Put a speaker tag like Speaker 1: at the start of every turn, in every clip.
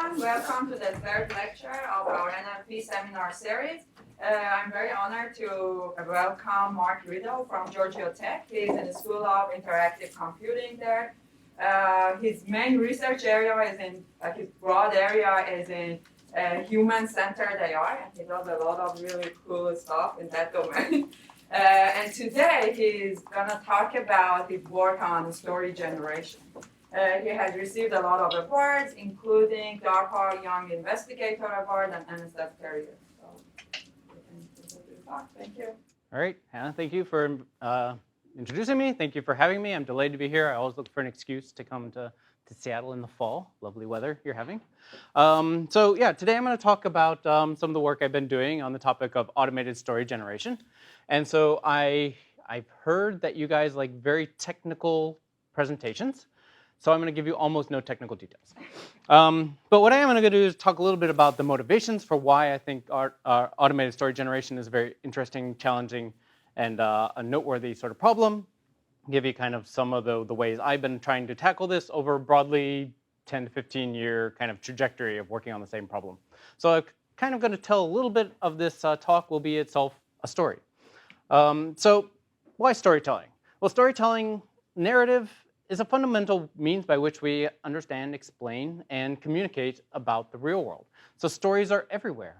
Speaker 1: everyone. Welcome to the third lecture of our NLP seminar series. I'm very honored to welcome Mark Riddle from Georgia Tech. He's in the School of Interactive Computing there. His main research area is in, his broad area is in human-centered AI, and he does a lot of really cool stuff in that domain. And today he's going to talk about his work on story generation. He has received a lot of awards, including DARPA Young Investigator Award and NSF Career. So, thank you.
Speaker 2: All right, Hannah, thank you for introducing me. Thank you for having me. I'm delighted to be here. I always look for an excuse to come to Seattle in the fall. Lovely weather you're having. So yeah, today I'm going to talk about some of the work I've been doing on the topic of automated story generation. And so I've heard that you guys like very technical presentations. So I'm going to give you almost no technical details. But what I am going to do is talk a little bit about the motivations for why I think our automated story generation is a very interesting, challenging, and a noteworthy sort of problem. Give you kind of some of the ways I've been trying to tackle this over broadly 10 to 15 year kind of trajectory of working on the same problem. So I'm kind of going to tell a little bit of this talk will be itself a story. So why storytelling? Well, storytelling narrative is a fundamental means by which we understand, explain, and communicate about the real world. So stories are everywhere,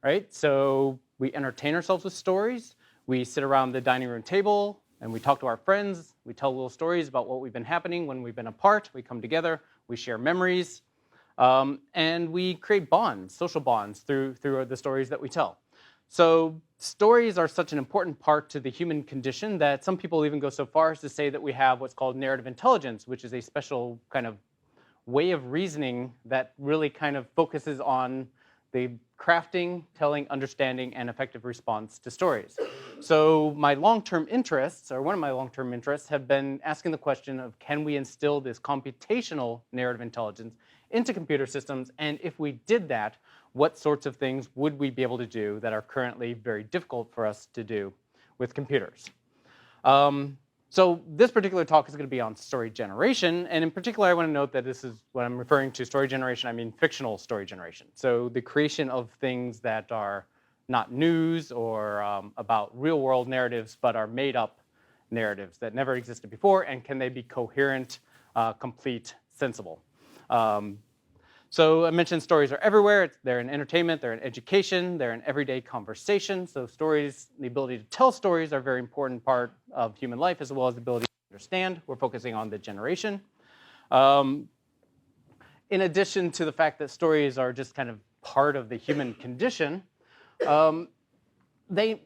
Speaker 2: right? So we entertain ourselves with stories. We sit around the dining room table and we talk to our friends. We tell little stories about what we've been happening when we've been apart. We come together, we share memories, and we create bonds, social bonds through the stories that we tell. So stories are such an important part to the human condition that some people even go so far as to say that we have what's called narrative intelligence, which is a special kind of way of reasoning that really kind of focuses on the crafting, telling, understanding, and effective response to stories. So my long-term interests, or one of my long-term interests, have been asking the question of can we instill this computational narrative intelligence into computer systems, and if we did that, what sorts of things would we be able to do that are currently very difficult for us to do with computers? So this particular talk is going to be on story generation, and in particular I want to note that this is, when I'm referring to story generation, I mean fictional story generation. So the creation of things that are not news or about real world narratives, but are made up narratives that never existed before, and can they be coherent, complete, sensible? So I mentioned stories are everywhere. They're in entertainment, they're in education, they're in everyday conversation. So stories, the ability to tell stories are a very important part of human life, as well as the ability to understand. We're focusing on the generation. In addition to the fact that stories are just kind of part of the human condition, they're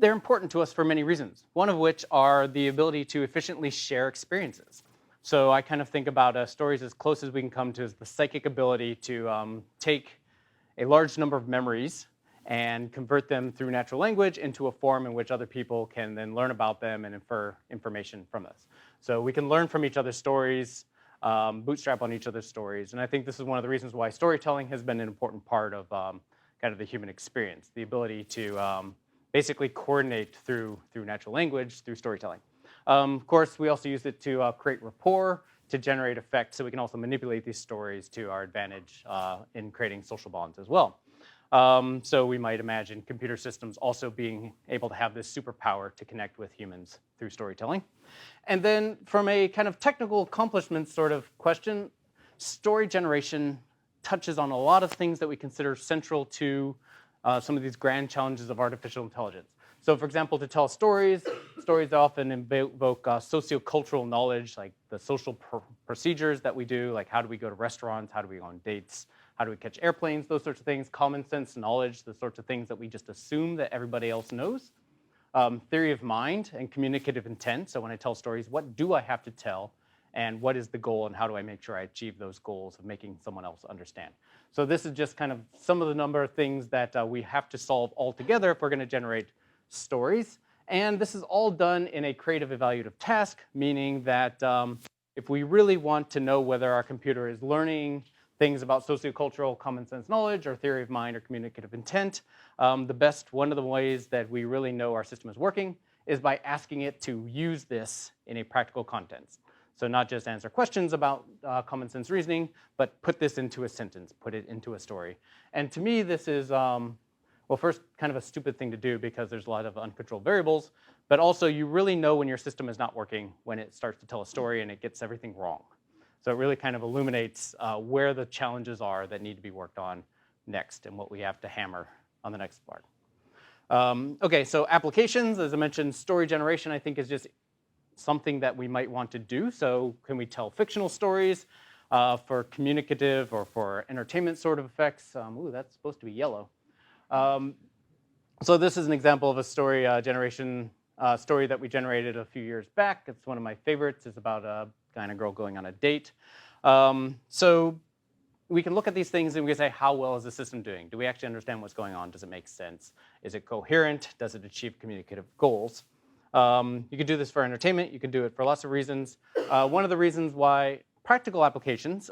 Speaker 2: important to us for many reasons, one of which are the ability to efficiently share experiences. So I kind of think about stories as close as we can come to is the psychic ability to take a large number of memories and convert them through natural language into a form in which other people can then learn about them and infer information from this. So we can learn from each other's stories, bootstrap on each other's stories. And I think this is one of the reasons why storytelling has been an important part of kind of the human experience, the ability to basically coordinate through natural language, through storytelling. Of course, we also use it to create rapport, to generate effects, so we can also manipulate these stories to our advantage in creating social bonds as well. So we might imagine computer systems also being able to have this superpower to connect with humans through storytelling. And then from a kind of technical accomplishment sort of question, story generation touches on a lot of things that we consider central to some of these grand challenges of artificial intelligence. So for example, to tell stories often invoke sociocultural knowledge, like the social procedures that we do, like how do we go to restaurants, how do we go on dates, how do we catch airplanes, those sorts of things, common sense knowledge, the sorts of things that we just assume that everybody else knows. Theory of mind and communicative intent, so when I tell stories, what do I have to tell, and what is the goal, and how do I make sure I achieve those goals of making someone else understand? So this is just kind of some of the number of things that we have to solve all together if we're going to generate stories. And this is all done in a creative evaluative task, meaning that if we really want to know whether our computer is learning things about sociocultural common sense knowledge or theory of mind or communicative intent, one of the ways that we really know our system is working is by asking it to use this in a practical context. So not just answer questions about common sense reasoning, but put this into a sentence, put it into a story. And to me, this is, well, first, kind of a stupid thing to do because there's a lot of uncontrolled variables, but also you really know when your system is not working when it starts to tell a story and it gets everything wrong. So it really kind of illuminates where the challenges are that need to be worked on next and what we have to hammer on the next part. Okay, so applications, as I mentioned, story generation I think is just something that we might want to do. So can we tell fictional stories for communicative or for entertainment sort of effects? Ooh, that's supposed to be yellow. So this is an example of a story generation story that we generated a few years back. It's one of my favorites. It's about a guy and a girl going on a date. So we can look at these things and we can say, how well is the system doing? Do we actually understand what's going on? Does it make sense? Is it coherent? Does it achieve communicative goals? You can do this for entertainment. You can do it for lots of reasons. One of the reasons why practical applications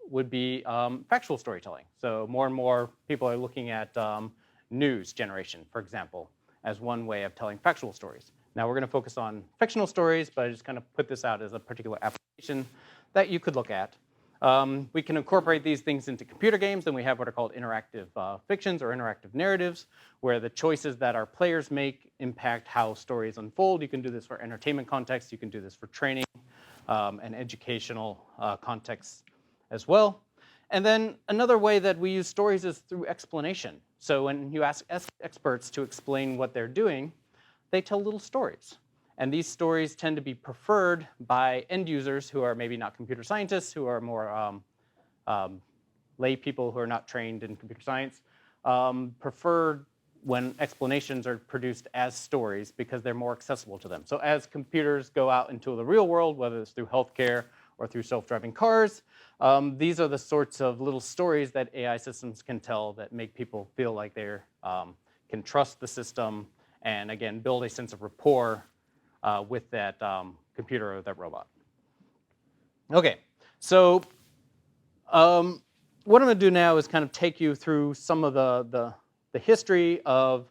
Speaker 2: would be factual storytelling. So more and more people are looking at news generation, for example, as one way of telling factual stories. Now we're going to focus on fictional stories, but I just kind of put this out as a particular application that you could look at. We can incorporate these things into computer games, and we have what are called interactive fictions or interactive narratives, where the choices that our players make impact how stories unfold. You can do this for entertainment context. You can do this for training and educational contexts as well. And then another way that we use stories is through explanation. So when you ask experts to explain what they're doing, they tell little stories. And these stories tend to be preferred by end users who are maybe not computer scientists, who are more lay people who are not trained in computer science, prefer when explanations are produced as stories because they're more accessible to them. So as computers go out into the real world, whether it's through healthcare or through self-driving cars, these are the sorts of little stories that AI systems can tell that make people feel like they can trust the system and, again, build a sense of rapport with that computer or that robot. Okay, so what I'm going to do now is kind of take you through some of the history of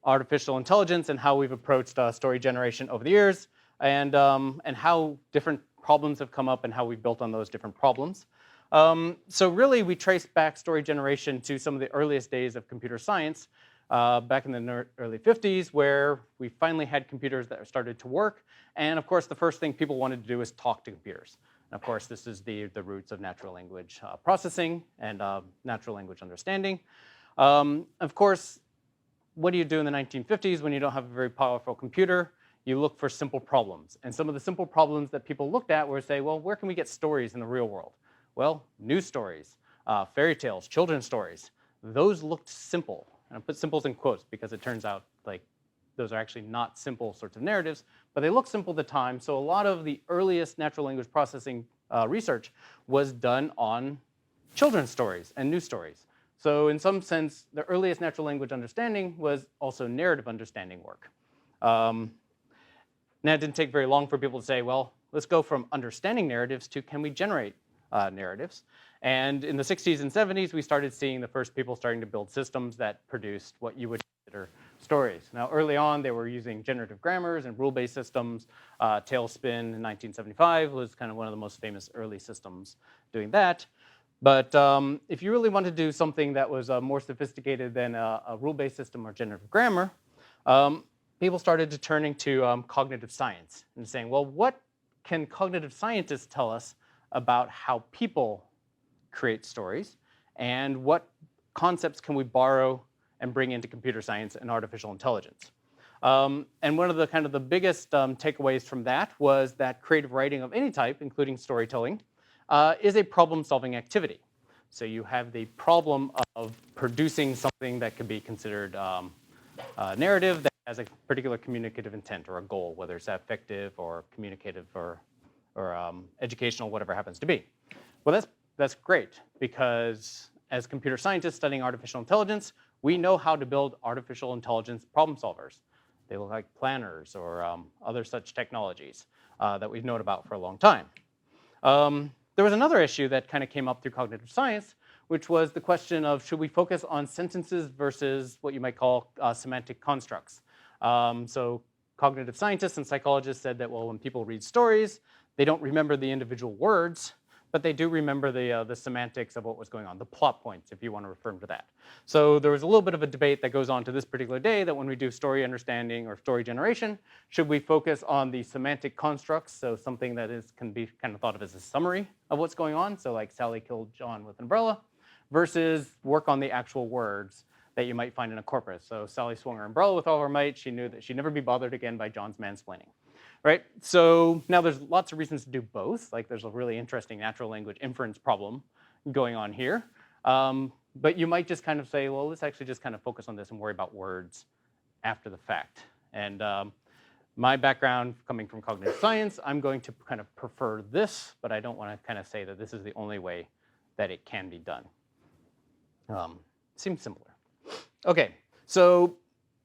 Speaker 2: artificial intelligence and how we've approached story generation over the years, and how different problems have come up and how we've built on those different problems. So really, we trace back story generation to some of the earliest days of computer science, back in the early 50s, where we finally had computers that started to work. And of course, the first thing people wanted to do is talk to computers. And of course, this is the roots of natural language processing and natural language understanding. Of course, what do you do in the 1950s when you don't have a very powerful computer? You look for simple problems. And some of the simple problems that people looked at were say, well, where can we get stories in the real world? Well, news stories, fairy tales, children's stories. Those looked simple. And I put simples in quotes because it turns out like those are actually not simple sorts of narratives, but they look simple at the time. So a lot of the earliest natural language processing research was done on children's stories and news stories. So in some sense, the earliest natural language understanding was also narrative understanding work. Now, it didn't take very long for people to say, well, let's go from understanding narratives to can we generate narratives? And in the 60s and 70s, we started seeing the first people starting to build systems that produced what you would consider stories. Now, early on, they were using generative grammars and rule-based systems. Tailspin in 1975 was kind of one of the most famous early systems doing that. But if you really want to do something that was more sophisticated than a rule-based system or generative grammar, people started to turning to cognitive science and saying, well, what can cognitive scientists tell us about how people create stories, and what concepts can we borrow and bring into computer science and artificial intelligence? And one of the kind of the biggest takeaways from that was that creative writing of any type, including storytelling, is a problem-solving activity. So you have the problem of producing something that could be considered a narrative that has a particular communicative intent or a goal, whether it's affective or communicative or educational, whatever it happens to be. Well, that's great, because as computer scientists studying artificial intelligence, we know how to build artificial intelligence problem solvers. They look like planners or other such technologies that we've known about for a long time. There was another issue that kind of came up through cognitive science, which was the question of should we focus on sentences versus what you might call semantic constructs. So cognitive scientists and psychologists said that, well, when people read stories, they don't remember the individual words, but they do remember the semantics of what was going on, the plot points, if you want to refer to that. So there was a little bit of a debate that goes on to this particular day that when we do story understanding or story generation, should we focus on the semantic constructs, so something that can be kind of thought of as a summary of what's going on, so like Sally killed John with an umbrella, versus work on the actual words that you might find in a corpus. So Sally swung her umbrella with all her might. She knew that she'd never be bothered again by John's mansplaining. Right? So now there's lots of reasons to do both. Like there's a really interesting natural language inference problem going on here. But you might just kind of say, well, let's actually just kind of focus on this and worry about words after the fact. And my background coming from cognitive science, I'm going to kind of prefer this, but I don't want to kind of say that this is the only way that it can be done. Seems simpler. Okay, so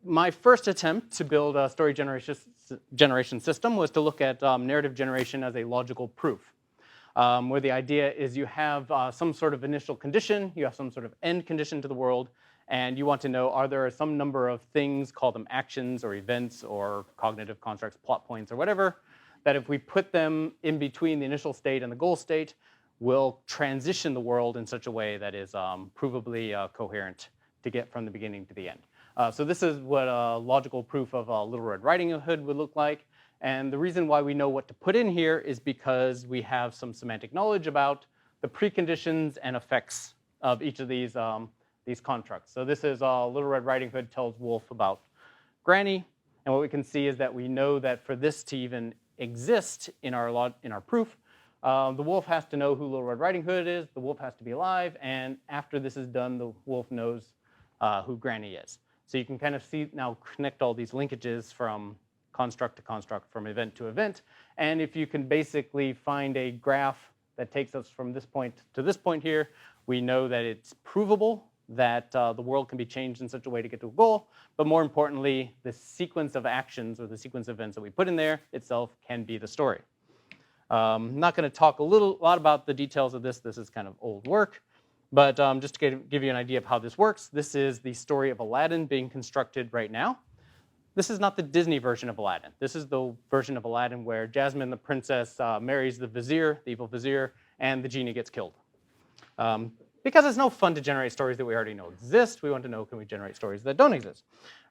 Speaker 2: my first attempt to build a story generation system was to look at narrative generation as a logical proof, where the idea is you have some sort of initial condition, you have some sort of end condition to the world, and you want to know, are there some number of things, call them actions or events or cognitive constructs, plot points or whatever, that if we put them in between the initial state and the goal state, will transition the world in such a way that is provably coherent to get from the beginning to the end. So this is what a logical proof of Little Red Riding Hood would look like. And the reason why we know what to put in here is because we have some semantic knowledge about the preconditions and effects of each of these constructs. So this is Little Red Riding Hood tells Wolf about Granny. And what we can see is that we know that for this to even exist in our proof, the wolf has to know who Little Red Riding Hood is, the wolf has to be alive, and after this is done, the wolf knows who Granny is. So you can kind of see now connect all these linkages from construct to construct, from event to event. And if you can basically find a graph that takes us from this point to this point here, we know that it's provable that the world can be changed in such a way to get to a goal. But more importantly, the sequence of actions or the sequence of events that we put in there itself can be the story. I'm not going to talk a lot about the details of this. This is kind of old work. But just to give you an idea of how this works, this is the story of Aladdin being constructed right now. This is not the Disney version of Aladdin. This is the version of Aladdin where Jasmine, the princess, marries the vizier, the evil vizier, and the genie gets killed. Because it's no fun to generate stories that we already know exist, we want to know, can we generate stories that don't exist,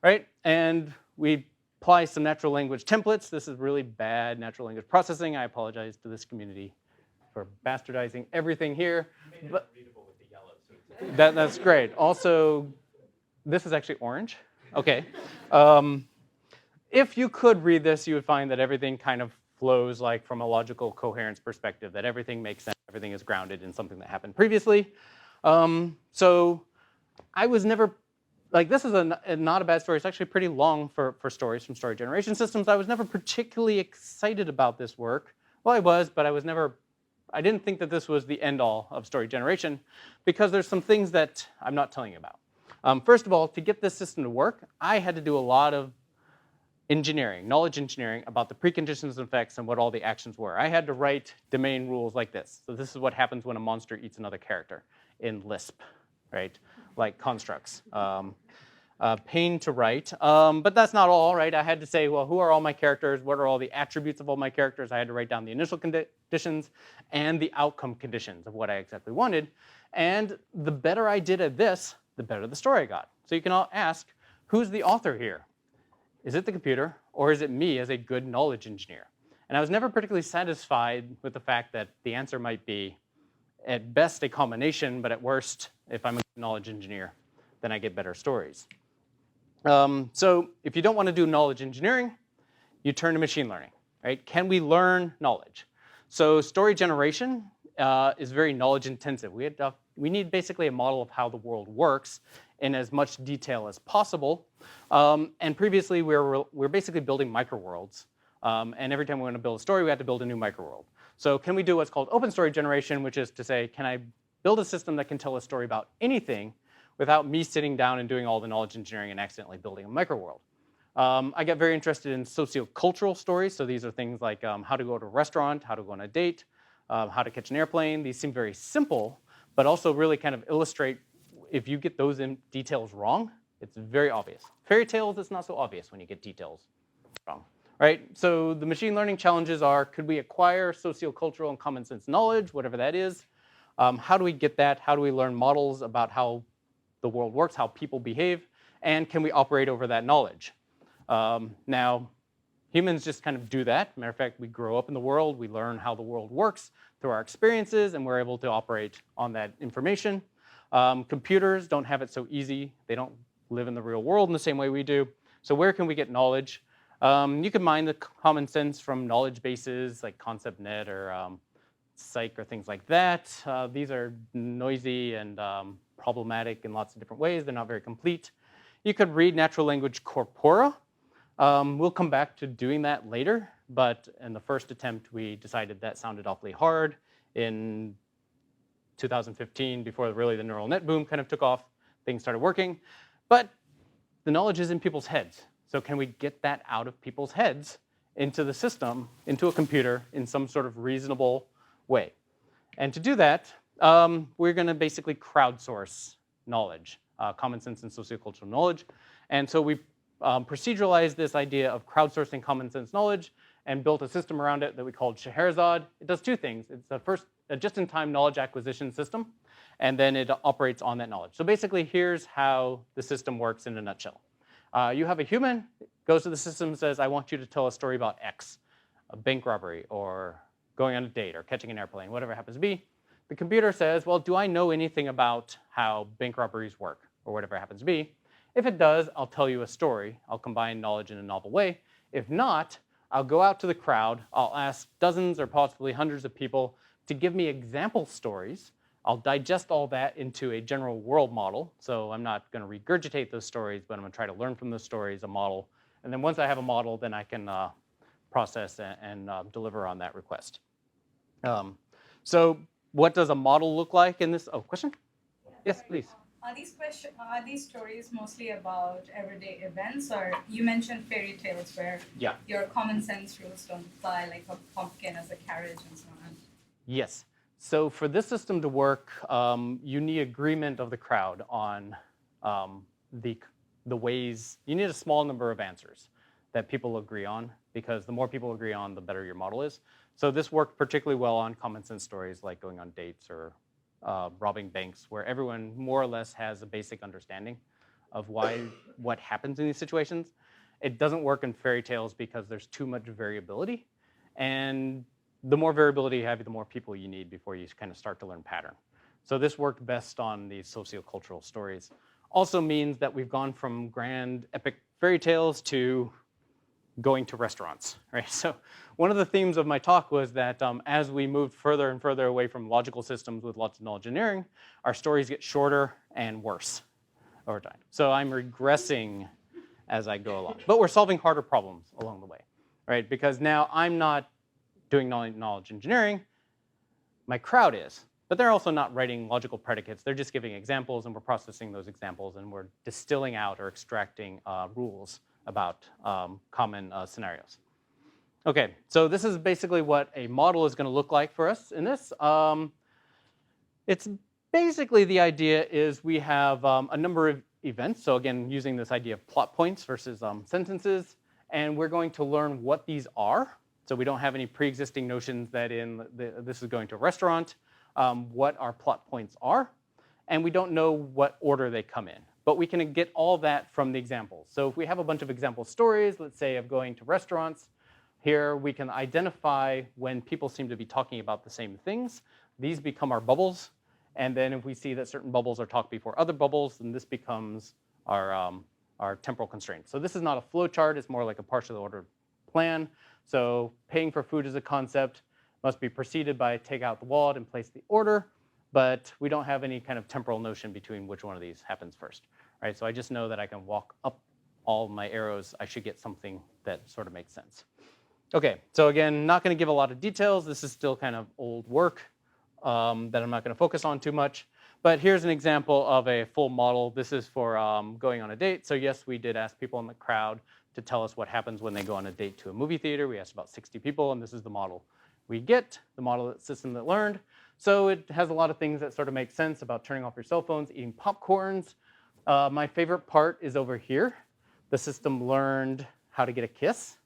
Speaker 2: right? And we apply some natural language templates. This is really bad natural language processing. I apologize to this community for bastardizing everything here. But that's great. Also, this is actually orange. Okay. If you could read this, you would find that everything kind of flows like from a logical coherence perspective, that everything makes sense, everything is grounded in something that happened previously. So I was never, like this is not a bad story. It's actually pretty long for stories from story generation systems. I was never particularly excited about this work. Well, I was, but I didn't think that this was the end all of story generation because there's some things that I'm not telling you about. First of all, to get this system to work, I had to do a lot of engineering, knowledge engineering about the preconditions and effects and what all the actions were. I had to write domain rules like this. So this is what happens when a monster eats another character in Lisp, right? Like constructs. Pain to write, but that's not all, right? I had to say, well, who are all my characters? What are all the attributes of all my characters? I had to write down the initial conditions and the outcome conditions of what I exactly wanted. And the better I did at this, the better the story I got. So you can all ask, who's the author here? Is it the computer, or is it me as a good knowledge engineer? And I was never particularly satisfied with the fact that the answer might be, at best, a combination, but at worst, if I'm a good knowledge engineer, then I get better stories. So if you don't want to do knowledge engineering, you turn to machine learning, right? Can we learn knowledge? So story generation is very knowledge intensive. We need basically a model of how the world works in as much detail as possible. And previously, we're basically building microworlds. And every time we want to build a story, we have to build a new microworld. So can we do what's called open story generation, which is to say, can I build a system that can tell a story about anything without me sitting down and doing all the knowledge engineering and accidentally building a microworld? I got very interested in sociocultural stories. So these are things like how to go to a restaurant, how to go on a date, how to catch an airplane. These seem very simple, but also really kind of illustrate if you get those details wrong, it's very obvious. Fairy tales, it's not so obvious when you get details wrong. right? So the machine learning challenges are, could we acquire sociocultural and common sense knowledge, whatever that is? How do we get that? How do we learn models about how the world works, how people behave? And can we operate over that knowledge? Now, humans just kind of do that. Matter of fact, we grow up in the world, we learn how the world works through our experiences, and we're able to operate on that information. Computers don't have it so easy. They don't live in the real world in the same way we do. So where can we get knowledge? You can mine the common sense from knowledge bases like ConceptNet or Psych or things like that. These are noisy and problematic in lots of different ways. They're not very complete. You could read natural language corpora. We'll come back to doing that later, but in the first attempt, we decided that sounded awfully hard. In 2015, before really the neural net boom kind of took off, things started working. But the knowledge is in people's heads. So can we get that out of people's heads into the system, into a computer, in some sort of reasonable way? And to do that, we're going to basically crowdsource knowledge, common sense and sociocultural knowledge. And so we proceduralized this idea of crowdsourcing common sense knowledge and built a system around it that we called Scheherazade. It does two things. It's the first a just-in-time knowledge acquisition system, and then it operates on that knowledge. So basically, here's how the system works in a nutshell. You have a human, goes to the system and says, I want you to tell a story about X, a bank robbery, or going on a date, or catching an airplane, whatever it happens to be. The computer says, well, do I know anything about how bank robberies work, or whatever it happens to be? If it does, I'll tell you a story. I'll combine knowledge in a novel way. If not, I'll go out to the crowd. I'll ask dozens or possibly hundreds of people to give me example stories. I'll digest all that into a general world model. So I'm not going to regurgitate those stories, but I'm going to try to learn from those stories, a model. And then once I have a model, then I can process and deliver on that request. So what does a model look like in this? Oh, question? Yes, please.
Speaker 3: Are these stories mostly about everyday events, or you mentioned fairy tales where your common sense rules don't apply, like a pumpkin as a carriage and so on?
Speaker 2: Yes. So for this system to work, you need agreement of the crowd on the ways. You need a small number of answers that people agree on, because the more people agree on, the better your model is. So this worked particularly well on common sense stories like going on dates or robbing banks, where everyone more or less has a basic understanding of what happens in these situations. It doesn't work in fairy tales because there's too much variability, and the more variability you have, the more people you need before you kind of start to learn pattern. So this worked best on these sociocultural stories. Also means that we've gone from grand epic fairy tales to going to restaurants, right? So one of the themes of my talk was that as we moved further and further away from logical systems with lots of knowledge engineering, our stories get shorter and worse over time. So I'm regressing as I go along. But we're solving harder problems along the way, right? Because now I'm not doing knowledge engineering, my crowd is. But they're also not writing logical predicates. They're just giving examples, and we're processing those examples, and we're distilling out or extracting rules about common scenarios. Okay, so this is basically what a model is going to look like for us in this. It's basically the idea is we have a number of events. So again, using this idea of plot points versus sentences, and we're going to learn what these are. So we don't have any pre-existing notions that this is going to a restaurant, what our plot points are, and we don't know what order they come in. But we can get all that from the examples. So if we have a bunch of example stories, let's say of going to restaurants, here we can identify when people seem to be talking about the same things. These become our bubbles. And then if we see that certain bubbles are talked before other bubbles, then this becomes our temporal constraints. So this is not a flow chart. It's more like a partially ordered plan. So paying for food as a concept must be preceded by take out the wallet and place the order. But we don't have any kind of temporal notion between which one of these happens first, right? So I just know that I can walk up all my arrows. I should get something that sort of makes sense. Okay, so again, not going to give a lot of details. This is still kind of old work that I'm not going to focus on too much. But here's an example of a full model. This is for going on a date. So yes, we did ask people in the crowd to tell us what happens when they go on a date to a movie theater. We asked about 60 people, and this is the model we get, the model system that learned. So it has a lot of things that sort of make sense about turning off your cell phones, eating popcorns. My favorite part is over here. The system learned how to get a kiss.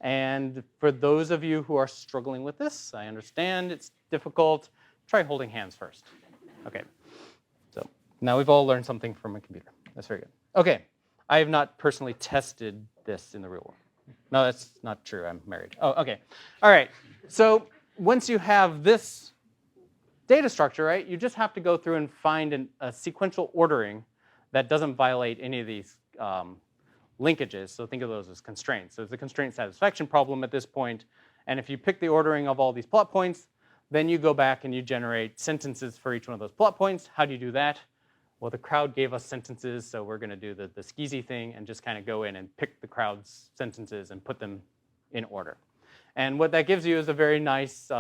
Speaker 2: And for those of you who are struggling with this, I understand it's difficult. Try holding hands first. Okay. So now we've all learned something from a computer. That's very good. Okay. I have not personally tested this in the real world. No, that's not true. I'm married. Oh, okay. All right. So once you have this data structure, right, you just have to go through and find a sequential ordering that doesn't violate any of these linkages. So think of those as constraints. So it's a constraint satisfaction problem at this point. And if you pick the ordering of all these plot points, then you go back and you generate sentences for each one of those plot points. How do you do that? Well, the crowd gave us sentences, so we're going to do the skeezy thing and just kind of go in and pick the crowd's sentences and put them in order. And what that gives you is a very nice,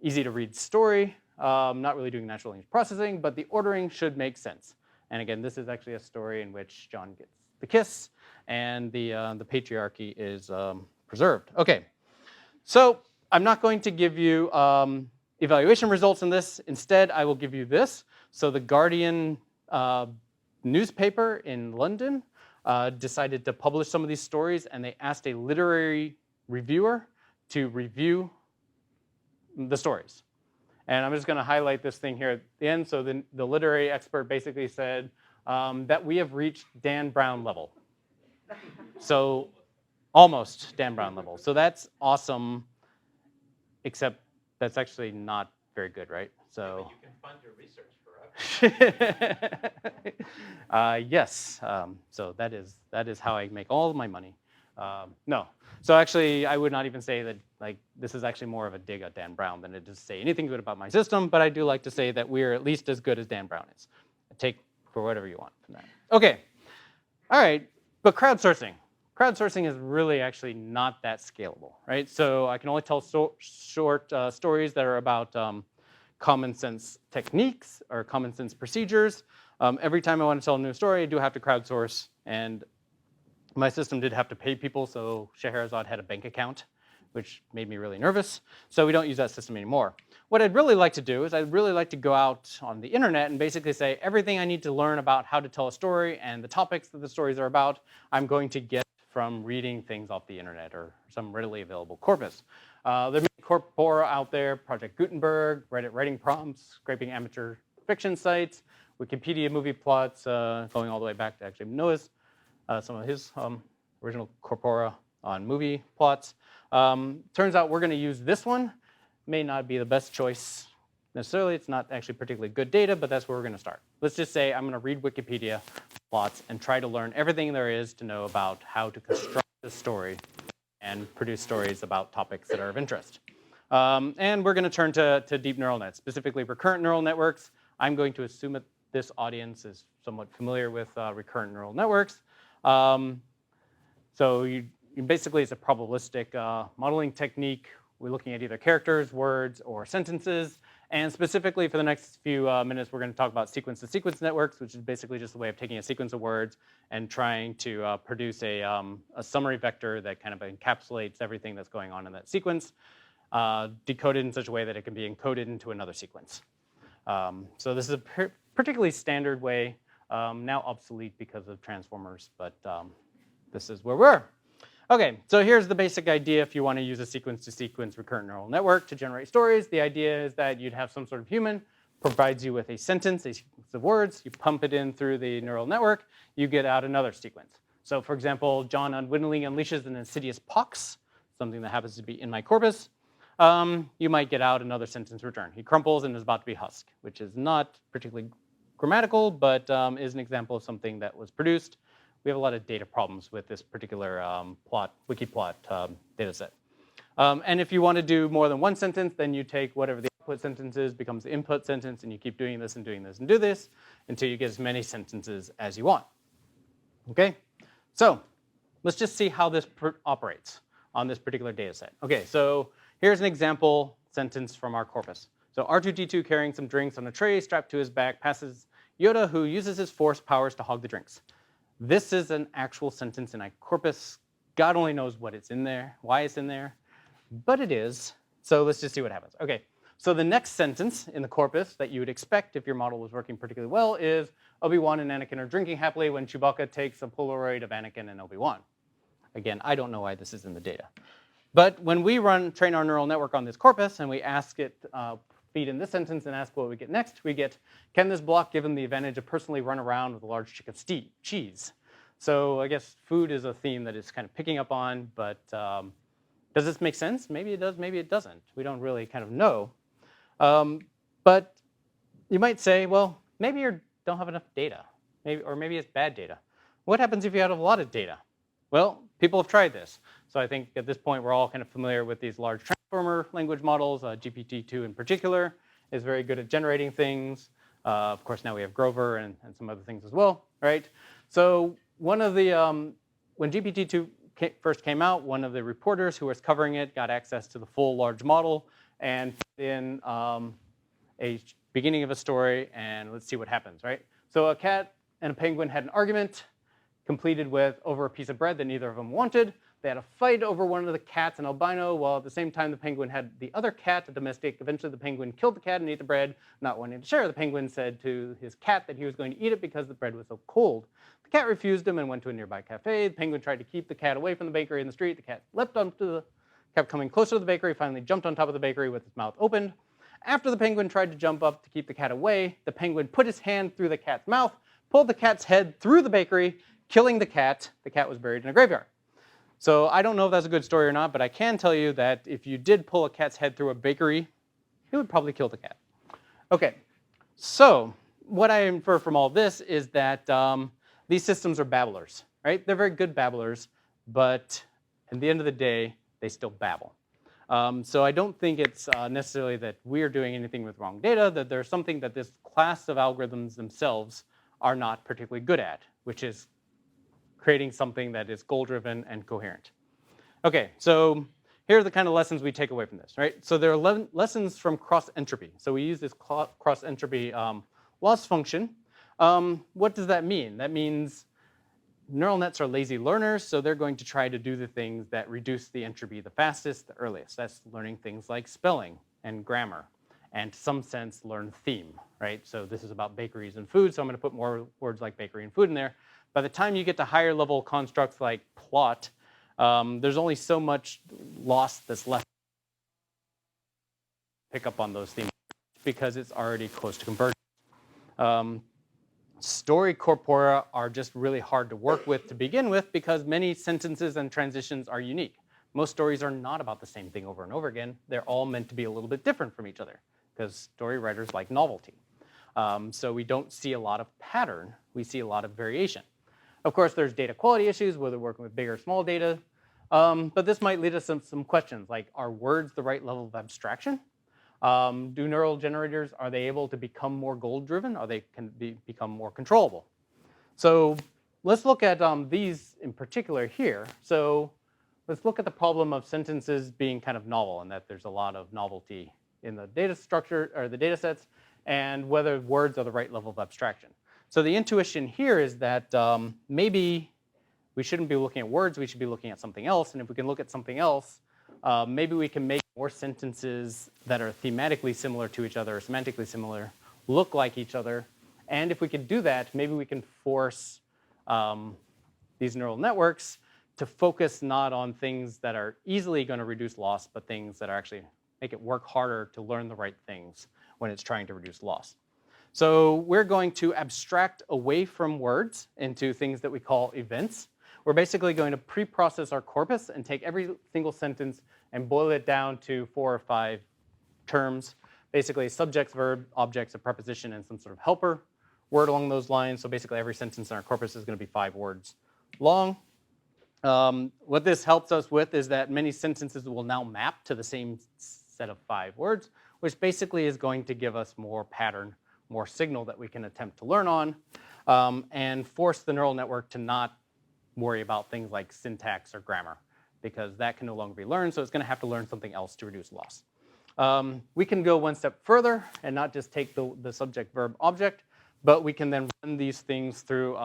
Speaker 2: easy to read story. Not really doing natural language processing, but the ordering should make sense. And again, this is actually a story in which John gets the kiss, and the patriarchy is preserved. Okay, so I'm not going to give you evaluation results in this. Instead, I will give you this. So the Guardian newspaper in London decided to publish some of these stories, and they asked a literary reviewer to review the stories. And I'm just going to highlight this thing here at the end. So the literary expert basically said that we have reached Dan Brown level. So almost Dan Brown level. So that's awesome, except that's actually not very good, right? So
Speaker 4: you can fund your research forever.
Speaker 2: yes. So that is how I make all of my money. No. So actually, I would not even say that like this is actually more of a dig at Dan Brown than it is to say anything good about my system. But I do like to say that we're at least as good as Dan Brown is. Take for whatever you want from that. Okay. All right. But crowdsourcing. Crowdsourcing is really actually not that scalable, right? So I can only tell short stories that are about common sense techniques or common sense procedures. Every time I want to tell a new story, I do have to crowdsource. And my system did have to pay people, so Scheherazade had a bank account, which made me really nervous. So we don't use that system anymore. What I'd really like to do is I'd really like to go out on the internet and basically say everything I need to learn about how to tell a story and the topics that the stories are about, I'm going to get from reading things off the internet or some readily available corpus. There are many corpora out there, Project Gutenberg, Reddit writing prompts, scraping amateur fiction sites, Wikipedia movie plots, going all the way back to actually Noah's, some of his original corpora on movie plots. Turns out we're going to use this one. May not be the best choice necessarily. It's not actually particularly good data, but that's where we're going to start. Let's just say I'm going to read Wikipedia plots and try to learn everything there is to know about how to construct a story and produce stories about topics that are of interest. And we're going to turn to deep neural nets, specifically recurrent neural networks. I'm going to assume that this audience is somewhat familiar with recurrent neural networks. So basically, it's a probabilistic modeling technique. We're looking at either characters, words, or sentences. And specifically for the next few minutes, we're going to talk about sequence-to-sequence networks, which is basically just a way of taking a sequence of words and trying to produce a summary vector that kind of encapsulates everything that's going on in that sequence, decoded in such a way that it can be encoded into another sequence. So this is a particularly standard way, now obsolete because of transformers, but this is where we're. Okay, so here's the basic idea if you want to use a sequence-to-sequence recurrent neural network to generate stories. The idea is that you'd have some sort of human, provides you with a sentence, a sequence of words, you pump it in through the neural network, you get out another sequence. So for example, John unwittingly unleashes an insidious pox, something that happens to be in my corpus. You might get out another sentence return. He crumples and is about to be husked, which is not particularly grammatical, but is an example of something that was produced. We have a lot of data problems with this particular Wikiplot data set. And if you want to do more than one sentence, then you take whatever the output sentence is, becomes the input sentence, and you keep doing this and doing this and do this until you get as many sentences as you want. Okay? So let's just see how this operates on this particular data set. Okay, so here's an example sentence from our corpus. So R2-D2 carrying some drinks on a tray strapped to his back passes Yoda, who uses his force powers to hog the drinks. This is an actual sentence in my corpus. God only knows what it's in there, why it's in there, but it is. So let's just see what happens. Okay, so the next sentence in the corpus that you would expect if your model was working particularly well is Obi-Wan and Anakin are drinking happily when Chewbacca takes a Polaroid of Anakin and Obi-Wan. Again, I don't know why this is in the data. But when we train our neural network on this corpus and we ask it, feed in this sentence and ask what we get next, we get, can this block give him the advantage of personally run around with a large stick of cheese? So I guess food is a theme that it's kind of picking up on, but does this make sense? Maybe it does, maybe it doesn't. We don't really kind of know. But you might say, well, maybe you don't have enough data, or maybe it's bad data. What happens if you have a lot of data? Well, people have tried this. So I think at this point, we're all kind of familiar with these large transformer language models. GPT-2 in particular is very good at generating things. Of course, now we have Grover and some other things as well, right? So one of the, when GPT-2 first came out, one of the reporters who was covering it got access to the full large model and put in a beginning of a story, and let's see what happens, right? So a cat and a penguin had an argument, completed with over a piece of bread that neither of them wanted. They had a fight over one of the cats, an albino, while at the same time the penguin had the other cat, a domestic. Eventually the penguin killed the cat and ate the bread. Not wanting to share, the penguin said to his cat that he was going to eat it because the bread was so cold. The cat refused him and went to a nearby cafe. The penguin tried to keep the cat away from the bakery in the street. The cat leapt onto kept coming closer to the bakery, finally jumped on top of the bakery with its mouth opened. After the penguin tried to jump up to keep the cat away, the penguin put his hand through the cat's mouth, pulled the cat's head through the bakery, killing the cat. The cat was buried in a graveyard. So I don't know if that's a good story or not, but I can tell you that if you did pull a cat's head through a bakery, it would probably kill the cat. Okay, so what I infer from all this is that these systems are babblers, right? They're very good babblers, but at the end of the day, they still babble. So I don't think it's necessarily that we're doing anything with wrong data, that there's something that this class of algorithms themselves are not particularly good at, which is creating something that is goal-driven and coherent. Okay, so here are the kind of lessons we take away from this, right? So there are lessons from cross-entropy. So we use this cross-entropy loss function. What does that mean? That means neural nets are lazy learners, so they're going to try to do the things that reduce the entropy the fastest, the earliest. That's learning things like spelling and grammar, and to some sense, learn theme, right? So this is about bakeries and food, so I'm going to put more words like bakery and food in there. By the time you get to higher level constructs like plot, there's only so much loss that's left to pick up on those themes because it's already close to convergence. Story corpora are just really hard to work with to begin with because many sentences and transitions are unique. Most stories are not about the same thing over and over again. They're all meant to be a little bit different from each other because story writers like novelty. So we don't see a lot of pattern. We see a lot of variation. Of course, there's data quality issues, whether working with big or small data. But this might lead us to some questions like, are words the right level of abstraction? Do neural generators, are they able to become more goal-driven? Or can become more controllable? So let's look at these in particular here. So let's look at the problem of sentences being kind of novel and that there's a lot of novelty in the data structure or the data sets and whether words are the right level of abstraction. So the intuition here is that maybe we shouldn't be looking at words, we should be looking at something else. And if we can look at something else, maybe we can make more sentences that are thematically similar to each other, or semantically similar, look like each other. And if we can do that, maybe we can force these neural networks to focus not on things that are easily going to reduce loss, but things that are actually make it work harder to learn the right things when it's trying to reduce loss. So we're going to abstract away from words into things that we call events. We're basically going to pre-process our corpus and take every single sentence and boil it down to 4 or 5 terms, basically subjects, verb, objects, a preposition, and some sort of helper word along those lines. So basically every sentence in our corpus is going to be 5 words long. What this helps us with is that many sentences will now map to the same set of 5 words, which basically is going to give us more pattern, more signal that we can attempt to learn on, and force the neural network to not worry about things like syntax or grammar, because that can no longer be learned, so it's going to have to learn something else to reduce loss. We can go one step further and not just take the subject, verb, object, but we can then run these things through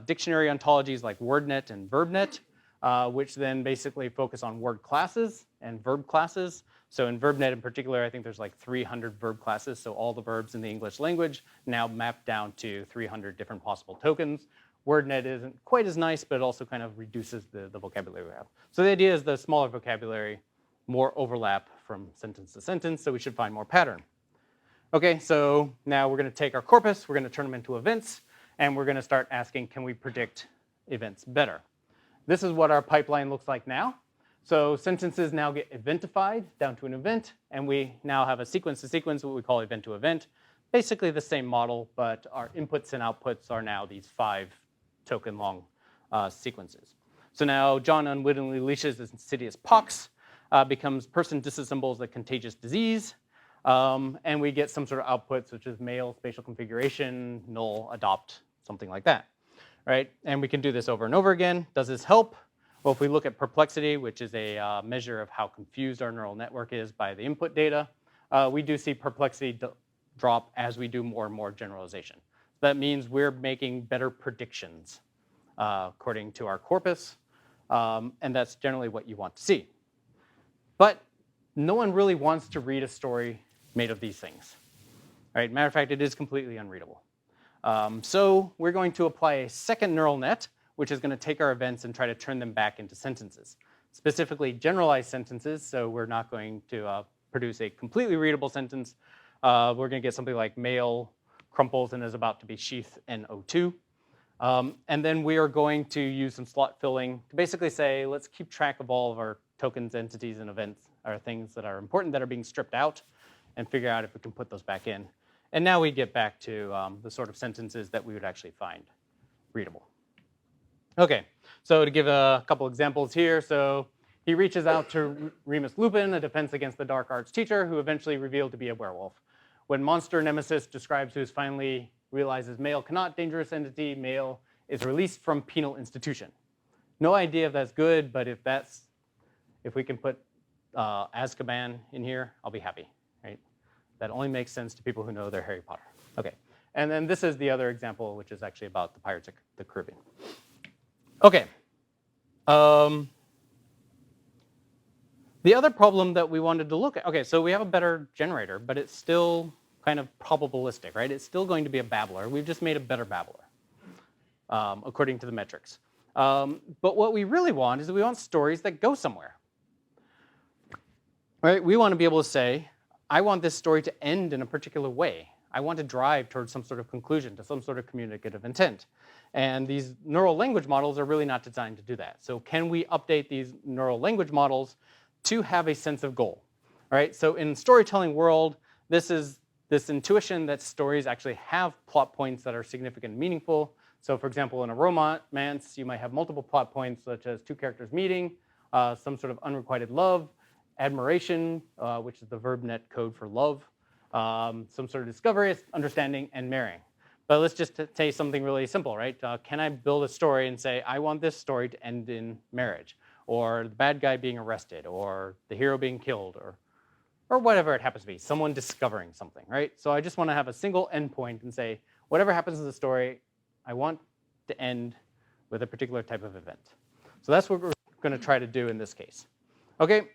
Speaker 2: dictionary ontologies like WordNet and VerbNet, which then basically focus on word classes and verb classes. So in VerbNet in particular, I think there's like 300 verb classes, so all the verbs in the English language now map down to 300 different possible tokens, WordNet isn't quite as nice, but it also kind of reduces the vocabulary we have. So the idea is the smaller vocabulary, more overlap from sentence to sentence, so we should find more pattern. Okay, so now we're going to take our corpus, we're going to turn them into events, and we're going to start asking, can we predict events better? This is what our pipeline looks like now. So sentences now get eventified down to an event, and we now have a sequence to sequence, what we call event to event. Basically the same model, but our inputs and outputs are now these 5 token long sequences. So now John unwittingly leashes this insidious pox, becomes person disassembles a contagious disease, and we get some sort of output such as male spatial configuration, null, adopt, something like that, right? And we can do this over and over again. Does this help? Well, if we look at perplexity, which is a measure of how confused our neural network is by the input data, we do see perplexity drop as we do more and more generalization. That means we're making better predictions according to our corpus, and that's generally what you want to see. But no one really wants to read a story made of these things. Right? Matter of fact, it is completely unreadable. So we're going to apply a second neural net, which is going to take our events and try to turn them back into sentences, specifically generalized sentences. So we're not going to produce a completely readable sentence. We're going to get something like male crumples and is about to be sheath NO2. And then we are going to use some slot filling to basically say, let's keep track of all of our tokens, entities, and events, or things that are important that are being stripped out, and figure out if we can put those back in. And now we get back to the sort of sentences that we would actually find readable. Okay, so to give a couple examples here. So he reaches out to Remus Lupin, a defense against the dark arts teacher, who eventually revealed to be a werewolf. When monster nemesis describes who's finally realizes male cannot, dangerous entity, male is released from penal institution. No idea if that's good, but if we can put Azkaban in here, I'll be happy, right? That only makes sense to people who know their Harry Potter. Okay, and then this is the other example, which is actually about the Pirates of the Caribbean. Okay. The other problem that we wanted to look at, okay, so we have a better generator, but it's still kind of probabilistic, right? It's still going to be a babbler. We've just made a better babbler, according to the metrics. But what we really want is we want stories that go somewhere. Right? We want to be able to say, I want this story to end in a particular way. I want to drive towards some sort of conclusion, to some sort of communicative intent. And these neural language models are really not designed to do that. So can we update these neural language models to have a sense of goal? All right? So in storytelling world, this is this intuition that stories actually have plot points that are significant and meaningful. So for example, in a romance, you might have multiple plot points, such as 2 characters meeting, some sort of unrequited love, admiration, which is the verb net code for love, some sort of discovery, understanding, and marrying. But let's just say something really simple, right? Can I build a story and say, I want this story to end in marriage, or the bad guy being arrested, or the hero being killed, or whatever it happens to be, someone discovering something, right? So I just want to have a single endpoint and say, whatever happens in the story, I want to end with a particular type of event. So that's what we're going to try to do in this case. Okay,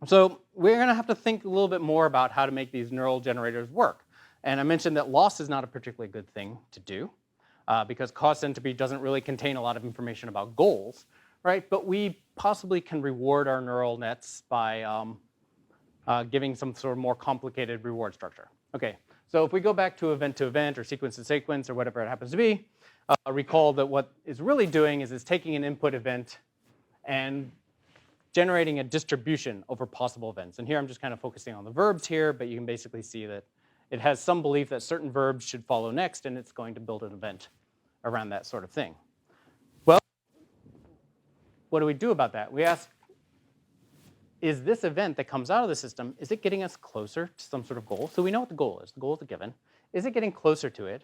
Speaker 2: so we're going to have to think a little bit more about how to make these neural generators work. And I mentioned that loss is not a particularly good thing to do because cost entropy doesn't really contain a lot of information about goals, right? But we possibly can reward our neural nets by giving some sort of more complicated reward structure. Okay, so if we go back to event or sequence to sequence or whatever it happens to be, recall that what it's really doing is it's taking an input event and generating a distribution over possible events. And here I'm just kind of focusing on the verbs here, but you can basically see that it has some belief that certain verbs should follow next, and it's going to build an event around that sort of thing. Well, what do we do about that? We ask, is this event that comes out of the system, is it getting us closer to some sort of goal? So we know what the goal is. The goal is a given. Is it getting closer to it?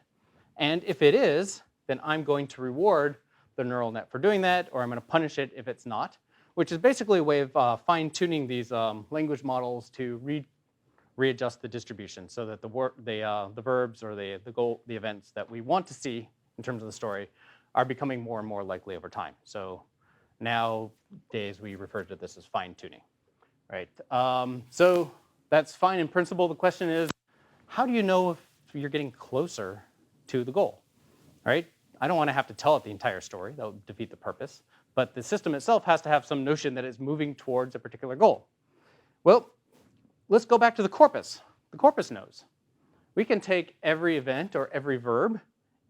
Speaker 2: And if it is, then I'm going to reward the neural net for doing that, or I'm going to punish it if it's not, which is basically a way of fine-tuning these language models to readjust the distribution so that the verbs or the events that we want to see in terms of the story are becoming more and more likely over time. So nowadays we refer to this as fine-tuning, right? So that's fine in principle. The question is, how do you know if you're getting closer to the goal, right? I don't want to have to tell it the entire story. That would defeat the purpose. But the system itself has to have some notion that it's moving towards a particular goal. Well, let's go back to the corpus. The corpus knows. We can take every event or every verb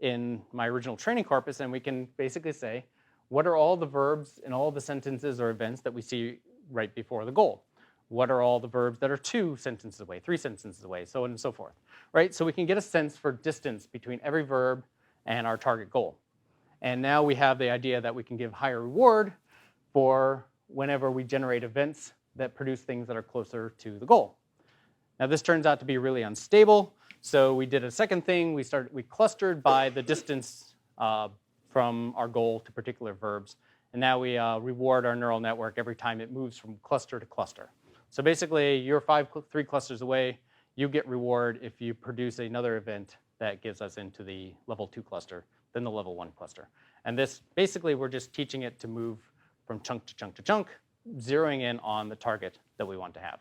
Speaker 2: in my original training corpus, and we can basically say, what are all the verbs in all the sentences or events that we see right before the goal? What are all the verbs that are 2 sentences away, 3 sentences away, so on and so forth, right? So we can get a sense for distance between every verb and our target goal. And now we have the idea that we can give higher reward for whenever we generate events that produce things that are closer to the goal. Now this turns out to be really unstable, so we did a second thing. We clustered by the distance from our goal to particular verbs, and now we reward our neural network every time it moves from cluster to cluster. So basically, you're 3 clusters away. You get reward if you produce another event that gives us into the level 2 cluster, then the level 1 cluster. And this, basically, we're just teaching it to move from chunk to chunk to chunk, zeroing in on the target that we want to have.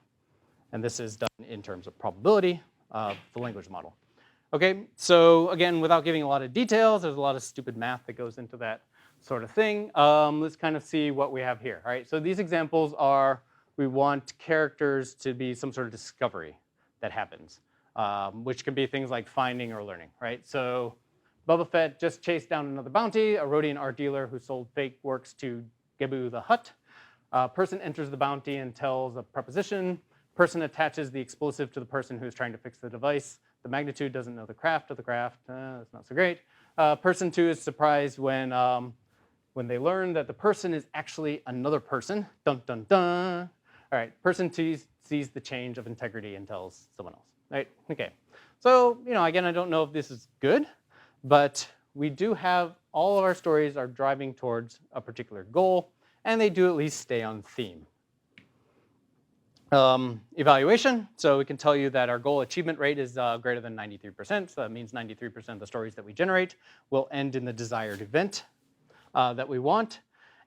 Speaker 2: And this is done in terms of probability of the language model. Okay, so again, without giving a lot of details, there's a lot of stupid math that goes into that sort of thing. Let's kind of see what we have here. All right, so these examples are, we want characters to be some sort of discovery that happens, which can be things like finding or learning, right? So Boba Fett just chased down another bounty, a Rhodian art dealer who sold fake works to Gebu the Hutt. Person enters the bounty and tells a preposition. Person attaches the explosive to the person who's trying to fix the device. The magnitude doesn't know the craft of the craft. That's not so great. Person 2 is surprised when they learn that the person is actually another person. Dun, dun, dun. All right, person 2 sees the change of integrity and tells someone else. Right, okay. So, again, I don't know if this is good, but we do have, all of our stories are driving towards a particular goal, and they do at least stay on theme. Evaluation, so we can tell you that our goal achievement rate is greater than 93%, so that means 93% of the stories that we generate will end in the desired event that we want.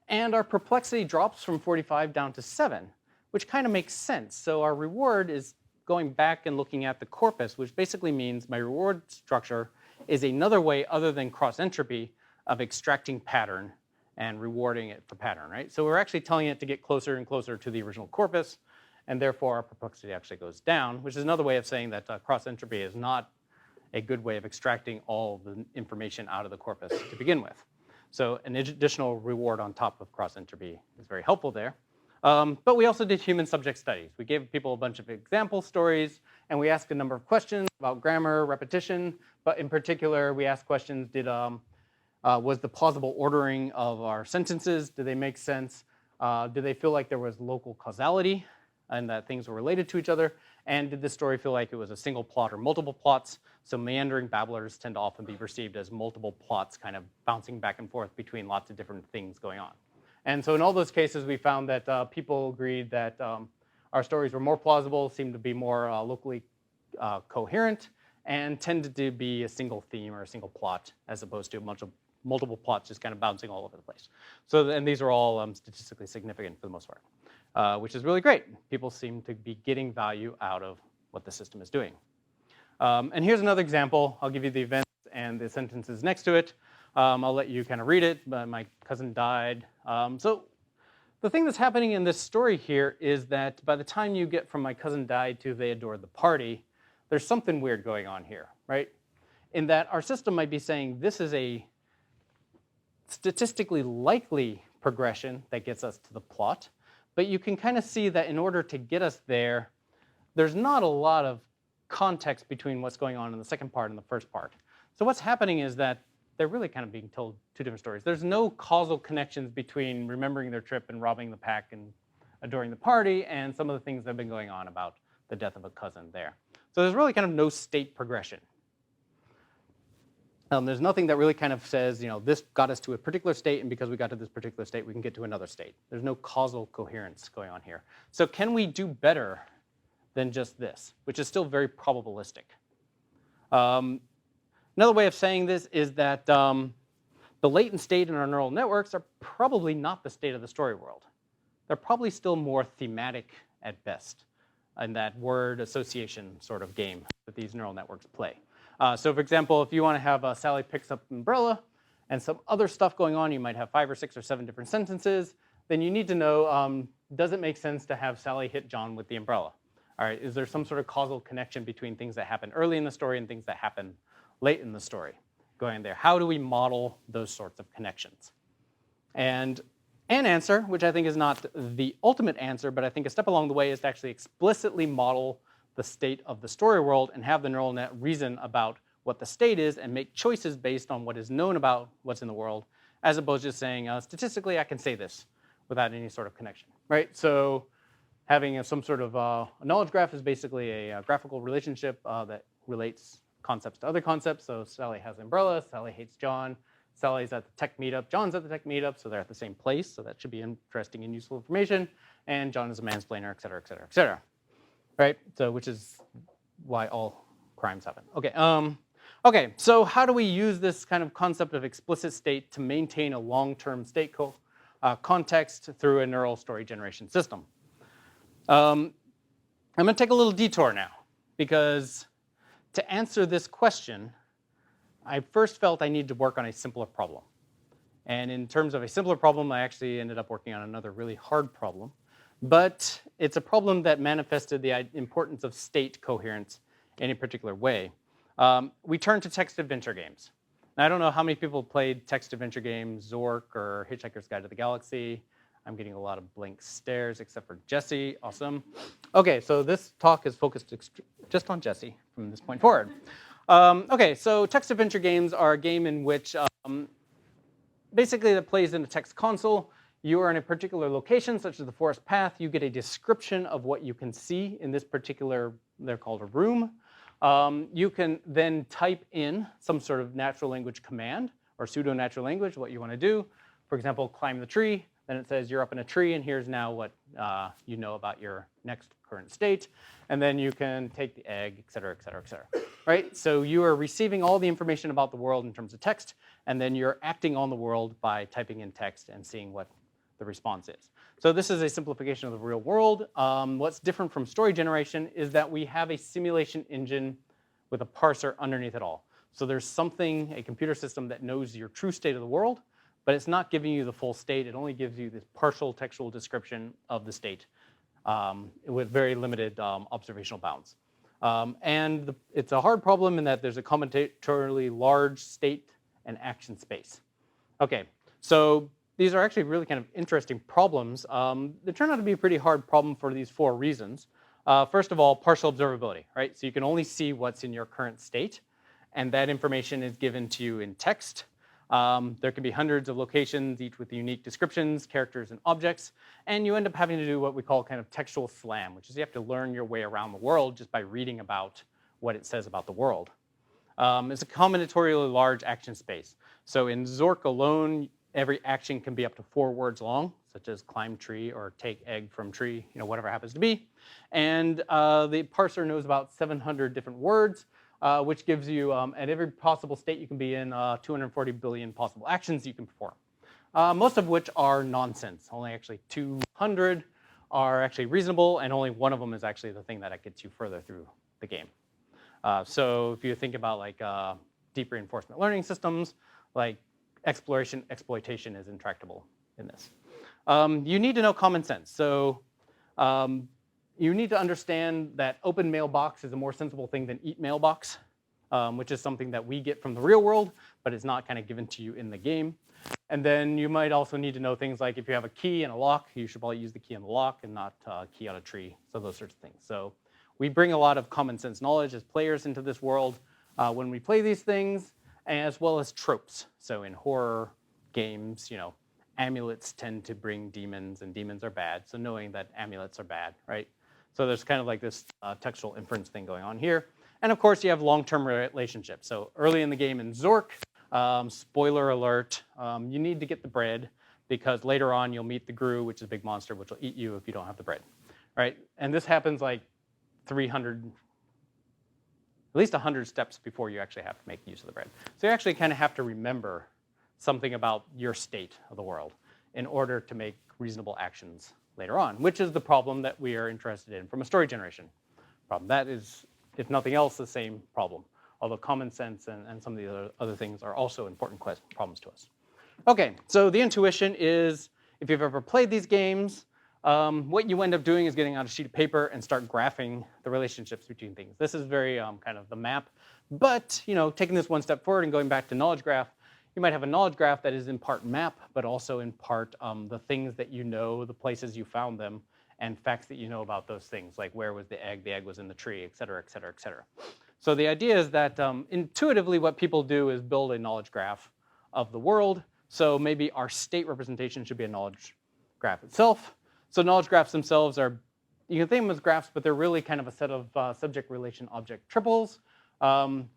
Speaker 2: And our perplexity drops from 45 down to 7, which kind of makes sense. So our reward is going back and looking at the corpus, which basically means my reward structure is another way other than cross-entropy of extracting pattern and rewarding it for pattern, right? So we're actually telling it to get closer and closer to the original corpus, and therefore our perplexity actually goes down, which is another way of saying that cross-entropy is not a good way of extracting all the information out of the corpus to begin with. So an additional reward on top of cross-entropy is very helpful there. But we also did human subject studies. We gave people a bunch of example stories, and we asked a number of questions about grammar, repetition, but in particular, we asked questions, was the plausible ordering of our sentences, did they make sense? Did they feel like there was local causality and that things were related to each other? And did the story feel like it was a single plot or multiple plots? So meandering babblers tend to often be perceived as multiple plots kind of bouncing back and forth between lots of different things going on. And so in all those cases, we found that people agreed that our stories were more plausible, seemed to be more locally coherent, and tended to be a single theme or a single plot as opposed to a bunch of multiple plots just kind of bouncing all over the place. So, and these are all statistically significant for the most part, which is really great. People seem to be getting value out of what the system is doing. And here's another example. I'll give you the events and the sentences next to it. I'll let you kind of read it, but my cousin died. So the thing that's happening in this story here is that by the time you get from my cousin died to they adored the party, there's something weird going on here, right? In that our system might be saying this is a statistically likely progression that gets us to the plot, but you can kind of see that in order to get us there, there's not a lot of context between what's going on in the second part and the first part. So what's happening is that they're really kind of being told two different stories. There's no causal connections between remembering their trip and robbing the pack and adoring the party and some of the things that have been going on about the death of a cousin there. So there's really kind of no state progression. There's nothing that really kind of says, this got us to a particular state, and because we got to this particular state, we can get to another state. There's no causal coherence going on here. So can we do better than just this, which is still very probabilistic? Another way of saying this is that the latent state in our neural networks are probably not the state of the story world. They're probably still more thematic at best in that word association sort of game that these neural networks play. So for example, if you want to have Sally picks up an umbrella and some other stuff going on, you might have 5 or 6 or 7 different sentences, then you need to know, does it make sense to have Sally hit John with the umbrella? All right, is there some sort of causal connection between things that happen early in the story and things that happen late in the story? Going there, how do we model those sorts of connections? And an answer, which I think is not the ultimate answer, but I think a step along the way is to actually explicitly model the state of the story world and have the neural net reason about what the state is and make choices based on what is known about what's in the world, as opposed to just saying, statistically, I can say this without any sort of connection, right? So having some sort of a knowledge graph is basically a graphical relationship that relates concepts to other concepts. So Sally has an umbrella, Sally hates John, Sally's at the tech meetup, John's at the tech meetup, so they're at the same place, so that should be interesting and useful information, and John is a mansplainer, et cetera, et cetera, et cetera, right? So which is why all crimes happen. Okay, okay, so how do we use this kind of concept of explicit state to maintain a long-term state context through a neural story generation system? I'm gonna take a little detour now, because to answer this question, I first felt I needed to work on a simpler problem. And in terms of a simpler problem, I actually ended up working on another really hard problem. But it's a problem that manifested the importance of state coherence in a particular way. We turned to text adventure games. Now, I don't know how many people played text adventure games, Zork or Hitchhiker's Guide to the Galaxy. I'm getting a lot of blank stares, except for Jesse. Awesome. Okay, so this talk is focused just on Jesse from this point forward. Okay, so text adventure games are a game in which basically that plays in a text console. You are in a particular location, such as the forest path. You get a description of what you can see in this particular, they're called a room. You can then type in some sort of natural language command or pseudo-natural language, what you want to do. For example, climb the tree. Then it says you're up in a tree, and here's now what you know about your next current state. And then you can take the egg, et cetera, et cetera, et cetera. Right? So you are receiving all the information about the world in terms of text, and then you're acting on the world by typing in text and seeing what the response is. So this is a simplification of the real world. What's different from story generation is that we have a simulation engine with a parser underneath it all. So there's something, a computer system that knows your true state of the world, but it's not giving you the full state. It only gives you this partial textual description of the state with very limited observational bounds. And it's a hard problem in that there's a combinatorially large state and action space. Okay, so these are actually really kind of interesting problems. They turn out to be a pretty hard problem for these 4 reasons. First of all, partial observability, right? So you can only see what's in your current state, and that information is given to you in text. There can be hundreds of locations, each with unique descriptions, characters, and objects, and you end up having to do what we call kind of textual slam, which is you have to learn your way around the world just by reading about what it says about the world. It's a combinatorially large action space. So in Zork alone, every action can be up to 4 words long, such as climb tree or take egg from tree, whatever it happens to be. And the parser knows about 700 different words, which gives you, at every possible state you can be in, 240 billion possible actions you can perform. Most of which are nonsense. Only actually 200 are actually reasonable, and only one of them is actually the thing that gets you further through the game. So if you think about like deep reinforcement learning systems, like exploitation is intractable in this. You need to know common sense. So you need to understand that open mailbox is a more sensible thing than eat mailbox, which is something that we get from the real world, but it's not kind of given to you in the game. And then you might also need to know things like if you have a key and a lock, you should probably use the key on the lock and not key on a tree, so those sorts of things. So we bring a lot of common sense knowledge as players into this world when we play these things, as well as tropes. So in horror games, amulets tend to bring demons, and demons are bad. So knowing that amulets are bad, right? So there's kind of like this textual inference thing going on here. And of course, you have long-term relationships. So early in the game in Zork, spoiler alert, you need to get the bread because later on you'll meet the Gru, which is a big monster, which will eat you if you don't have the bread, right? And this happens like 300, at least 100 steps before you actually have to make use of the bread. So you actually kind of have to remember something about your state of the world in order to make reasonable actions later on, which is the problem that we are interested in from a story generation problem. That is, if nothing else, the same problem. although common sense and some of the other things are also important problems to us. Okay, so the intuition is, if you've ever played these games, what you end up doing is getting out a sheet of paper and start graphing the relationships between things. This is very kind of the map, but taking this one step forward and going back to knowledge graph, you might have a knowledge graph that is in part map, but also in part the things that you know, the places you found them, and facts that you know about those things, like where was the egg was in the tree, et cetera, et cetera, et cetera. So the idea is that intuitively what people do is build a knowledge graph of the world. So maybe our state representation should be a knowledge graph itself. So knowledge graphs themselves are, you can think of them as graphs, but they're really kind of a set of subject, relation, object triples.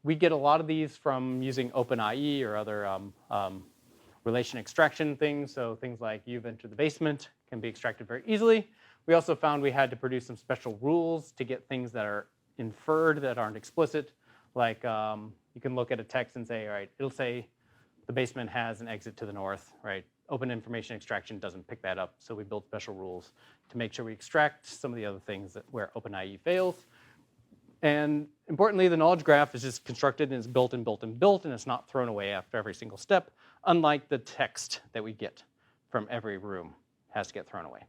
Speaker 2: We get a lot of these from using OpenIE or other relation extraction things. So things like you've entered the basement can be extracted very easily. We also found we had to produce some special rules to get things that are inferred that aren't explicit. Like you can look at a text and say, all right, it'll say the basement has an exit to the north, right? Open information extraction doesn't pick that up, so we built special rules to make sure we extract some of the other things where OpenIE fails. And importantly, the knowledge graph is just constructed and it's built and built and built, and it's not thrown away after every single step, unlike the text that we get from every room has to get thrown away.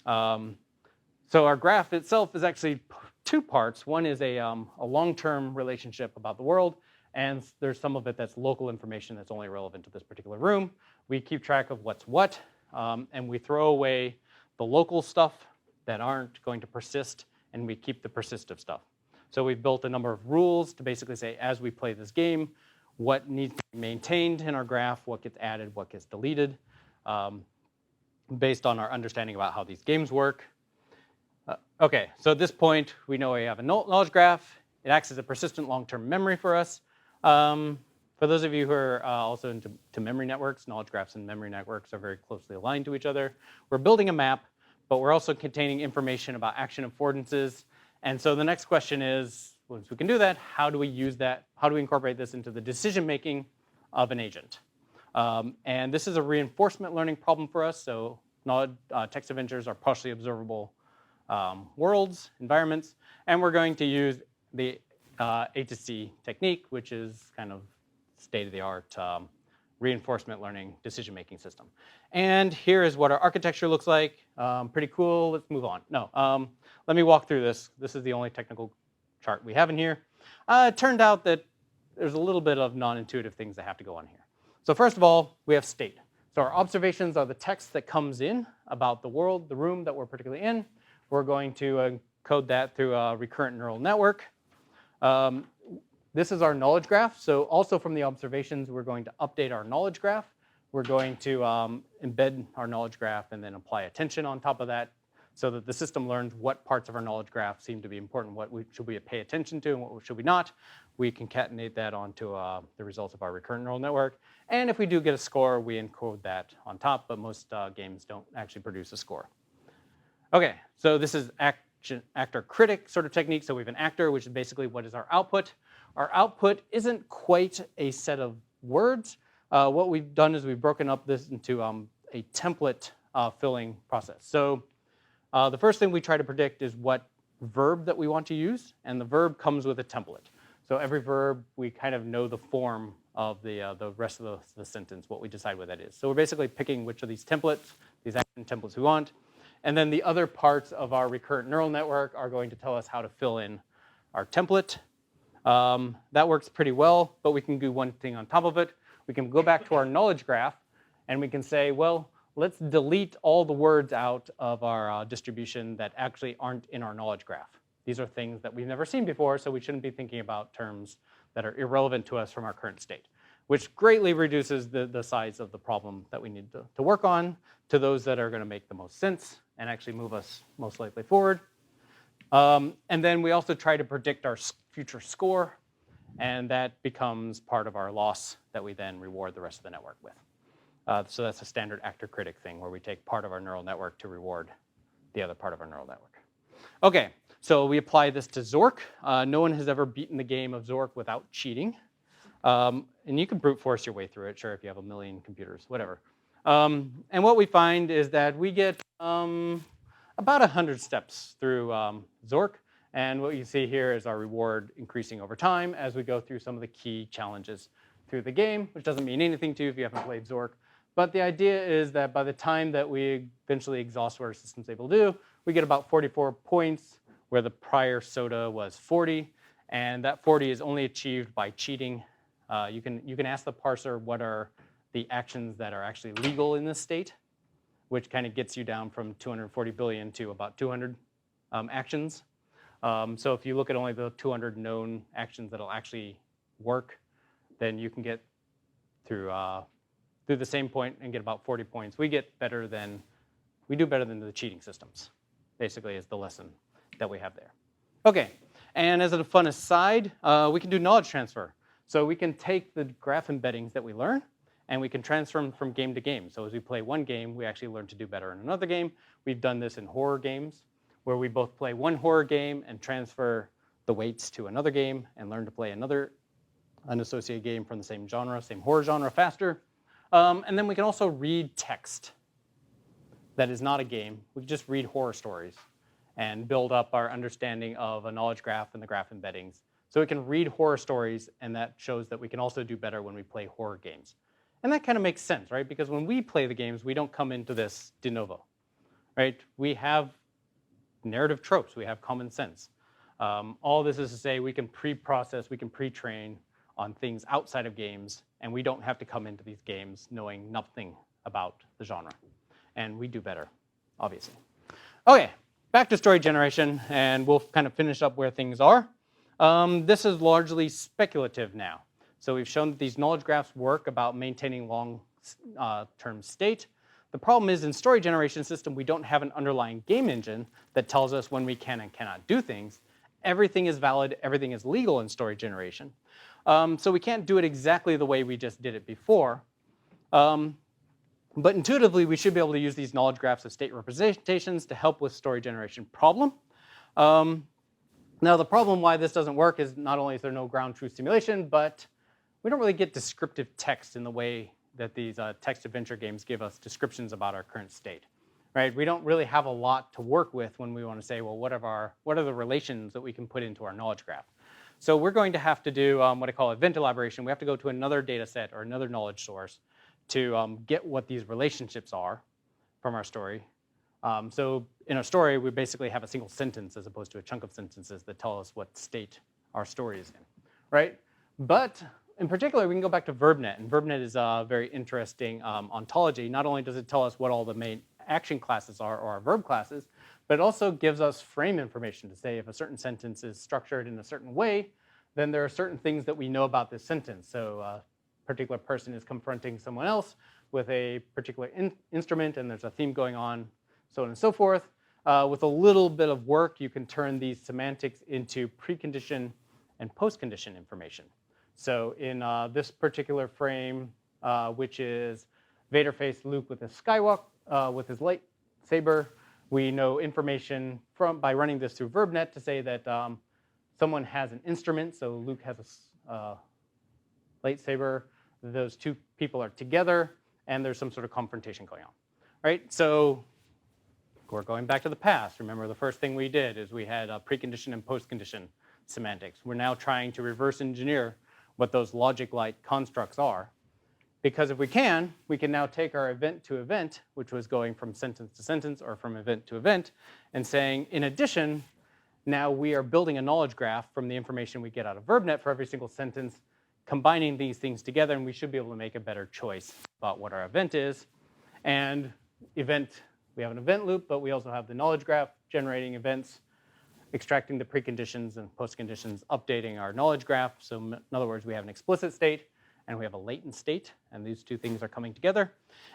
Speaker 2: So our graph itself is actually two parts. One is a long-term relationship about the world, and there's some of it that's local information that's only relevant to this particular room. We keep track of what's what, and we throw away the local stuff that aren't going to persist, and we keep the persistive stuff. So we've built a number of rules to basically say, as we play this game, what needs to be maintained in our graph, what gets added, what gets deleted, based on our understanding about how these games work. Okay, so at this point, we know we have a knowledge graph. It acts as a persistent long-term memory for us. For those of you who are also into memory networks, knowledge graphs and memory networks are very closely aligned to each other. We're building a map, but we're also containing information about action affordances. And so the next question is, once we can do that, how do we use that? How do we incorporate this into the decision-making of an agent? And this is a reinforcement learning problem for us. So text adventures are partially observable worlds, environments, and we're going to use the A to C technique, which is kind of state-of-the-art reinforcement learning decision-making system. And here is what our architecture looks like. Pretty cool. Let's move on. No, let me walk through this. This is the only technical chart we have in here. It turned out that there's a little bit of non-intuitive things that have to go on here. So first of all, we have state. So our observations are the text that comes in about the world, the room that we're particularly in. We're going to code that through a recurrent neural network. This is our knowledge graph. So also from the observations, we're going to update our knowledge graph. We're going to embed our knowledge graph and then apply attention on top of that so that the system learns what parts of our knowledge graph seem to be important, what should we pay attention to and what should we not. We concatenate that onto the results of our recurrent neural network. And if we do get a score, we encode that on top, but most games don't actually produce a score. Okay, so this is actor-critic sort of technique. So we have an actor, which is basically what is our output. Our output isn't quite a set of words. What we've done is we've broken up this into a template filling process. So the first thing we try to predict is what verb that we want to use, and the verb comes with a template. So every verb, we kind of know the form of the rest of the sentence, what we decide what that is. So we're basically picking which of these templates, these action templates we want. And then the other parts of our recurrent neural network are going to tell us how to fill in our template. That works pretty well, but we can do one thing on top of it. We can go back to our knowledge graph, and we can say, well, let's delete all the words out of our distribution that actually aren't in our knowledge graph. These are things that we've never seen before, so we shouldn't be thinking about terms that are irrelevant to us from our current state, which greatly reduces the size of the problem that we need to work on to those that are going to make the most sense and actually move us most likely forward. And then we also try to predict our future score, and that becomes part of our loss that we then reward the rest of the network with. So that's a standard actor-critic thing where we take part of our neural network to reward the other part of our neural network. Okay, so we apply this to Zork. No one has ever beaten the game of Zork without cheating. And you can brute force your way through it, sure, if you have a million computers, whatever. And what we find is that we get about 100 steps through Zork, And what you see here is our reward increasing over time as we go through some of the key challenges through the game, which doesn't mean anything to you if you haven't played Zork. But the idea is that by the time that we eventually exhaust what our system's able to do, we get about 44 points, where the prior soda was 40. And that 40 is only achieved by cheating. You can ask the parser what are the actions that are actually legal in this state, which kind of gets you down from 240 billion to about 200 actions. So if you look at only the 200 known actions that'll actually work, then you can get through the same point and get about 40 points. We do better than the cheating systems, basically, is the lesson that we have there. Okay, and as a fun aside, we can do knowledge transfer. So we can take the graph embeddings that we learn, and we can transfer them from game to game. So as we play one game, we actually learn to do better in another game. We've done this in horror games, where we both play one horror game and transfer the weights to another game and learn to play another unassociated game from the same genre, same horror genre, faster. And then we can also read text that is not a game. We can just read horror stories and build up our understanding of a knowledge graph and the graph embeddings. So we can read horror stories, and that shows that we can also do better when we play horror games. And that kind of makes sense, right? Because when we play the games, we don't come into this de novo, right? We have narrative tropes, we have common sense. All this is to say we can pre-process, we can pre-train on things outside of games, and we don't have to come into these games knowing nothing about the genre. And we do better, obviously. Okay, back to story generation, and we'll kind of finish up where things are. This is largely speculative now. So we've shown that these knowledge graphs work about maintaining long-term state. The problem is in story generation system, we don't have an underlying game engine that tells us when we can and cannot do things. Everything is valid, everything is legal in story generation. So we can't do it exactly the way we just did it before. But intuitively, we should be able to use these knowledge graphs as state representations to help with story generation problem. Now, the problem why this doesn't work is not only is there no ground truth simulation, but we don't really get descriptive text in the way that these text adventure games give us descriptions about our current state, right? We don't really have a lot to work with when we want to say, well, what are the relations that we can put into our knowledge graph? So we're going to have to do what I call event elaboration. We have to go to another data set or another knowledge source to get what these relationships are from our story. So in our story, we basically have a single sentence as opposed to a chunk of sentences that tell us what state our story is in, right? But in particular, we can go back to VerbNet, and VerbNet is a very interesting ontology. Not only does it tell us what all the main action classes are, or our verb classes, but it also gives us frame information to say if a certain sentence is structured in a certain way, then there are certain things that we know about this sentence. So a particular person is confronting someone else with a particular instrument, and there's a theme going on, so on and so forth. With a little bit of work, you can turn these semantics into precondition and postcondition information. So in this particular frame, which is Vader faced Luke with his Skywalker, with his lightsaber, we know information by running this through VerbNet to say that someone has an instrument. So Luke has a lightsaber. Those two people are together, and there's some sort of confrontation going on, right? So we're going back to the past. Remember, the first thing we did is we had precondition and postcondition semantics. We're now trying to reverse engineer what those logic-like constructs are. Because if we can now take our event to event, which was going from sentence to sentence or from event to event, and saying, in addition, now we are building a knowledge graph from the information we get out of VerbNet for every single sentence, combining these things together, and we should be able to make a better choice about what our event is. And we have an event loop, but we also have the knowledge graph generating events, extracting the preconditions and postconditions, updating our knowledge graph. So in other words, we have an explicit state and we have a latent state, and these two things are coming together.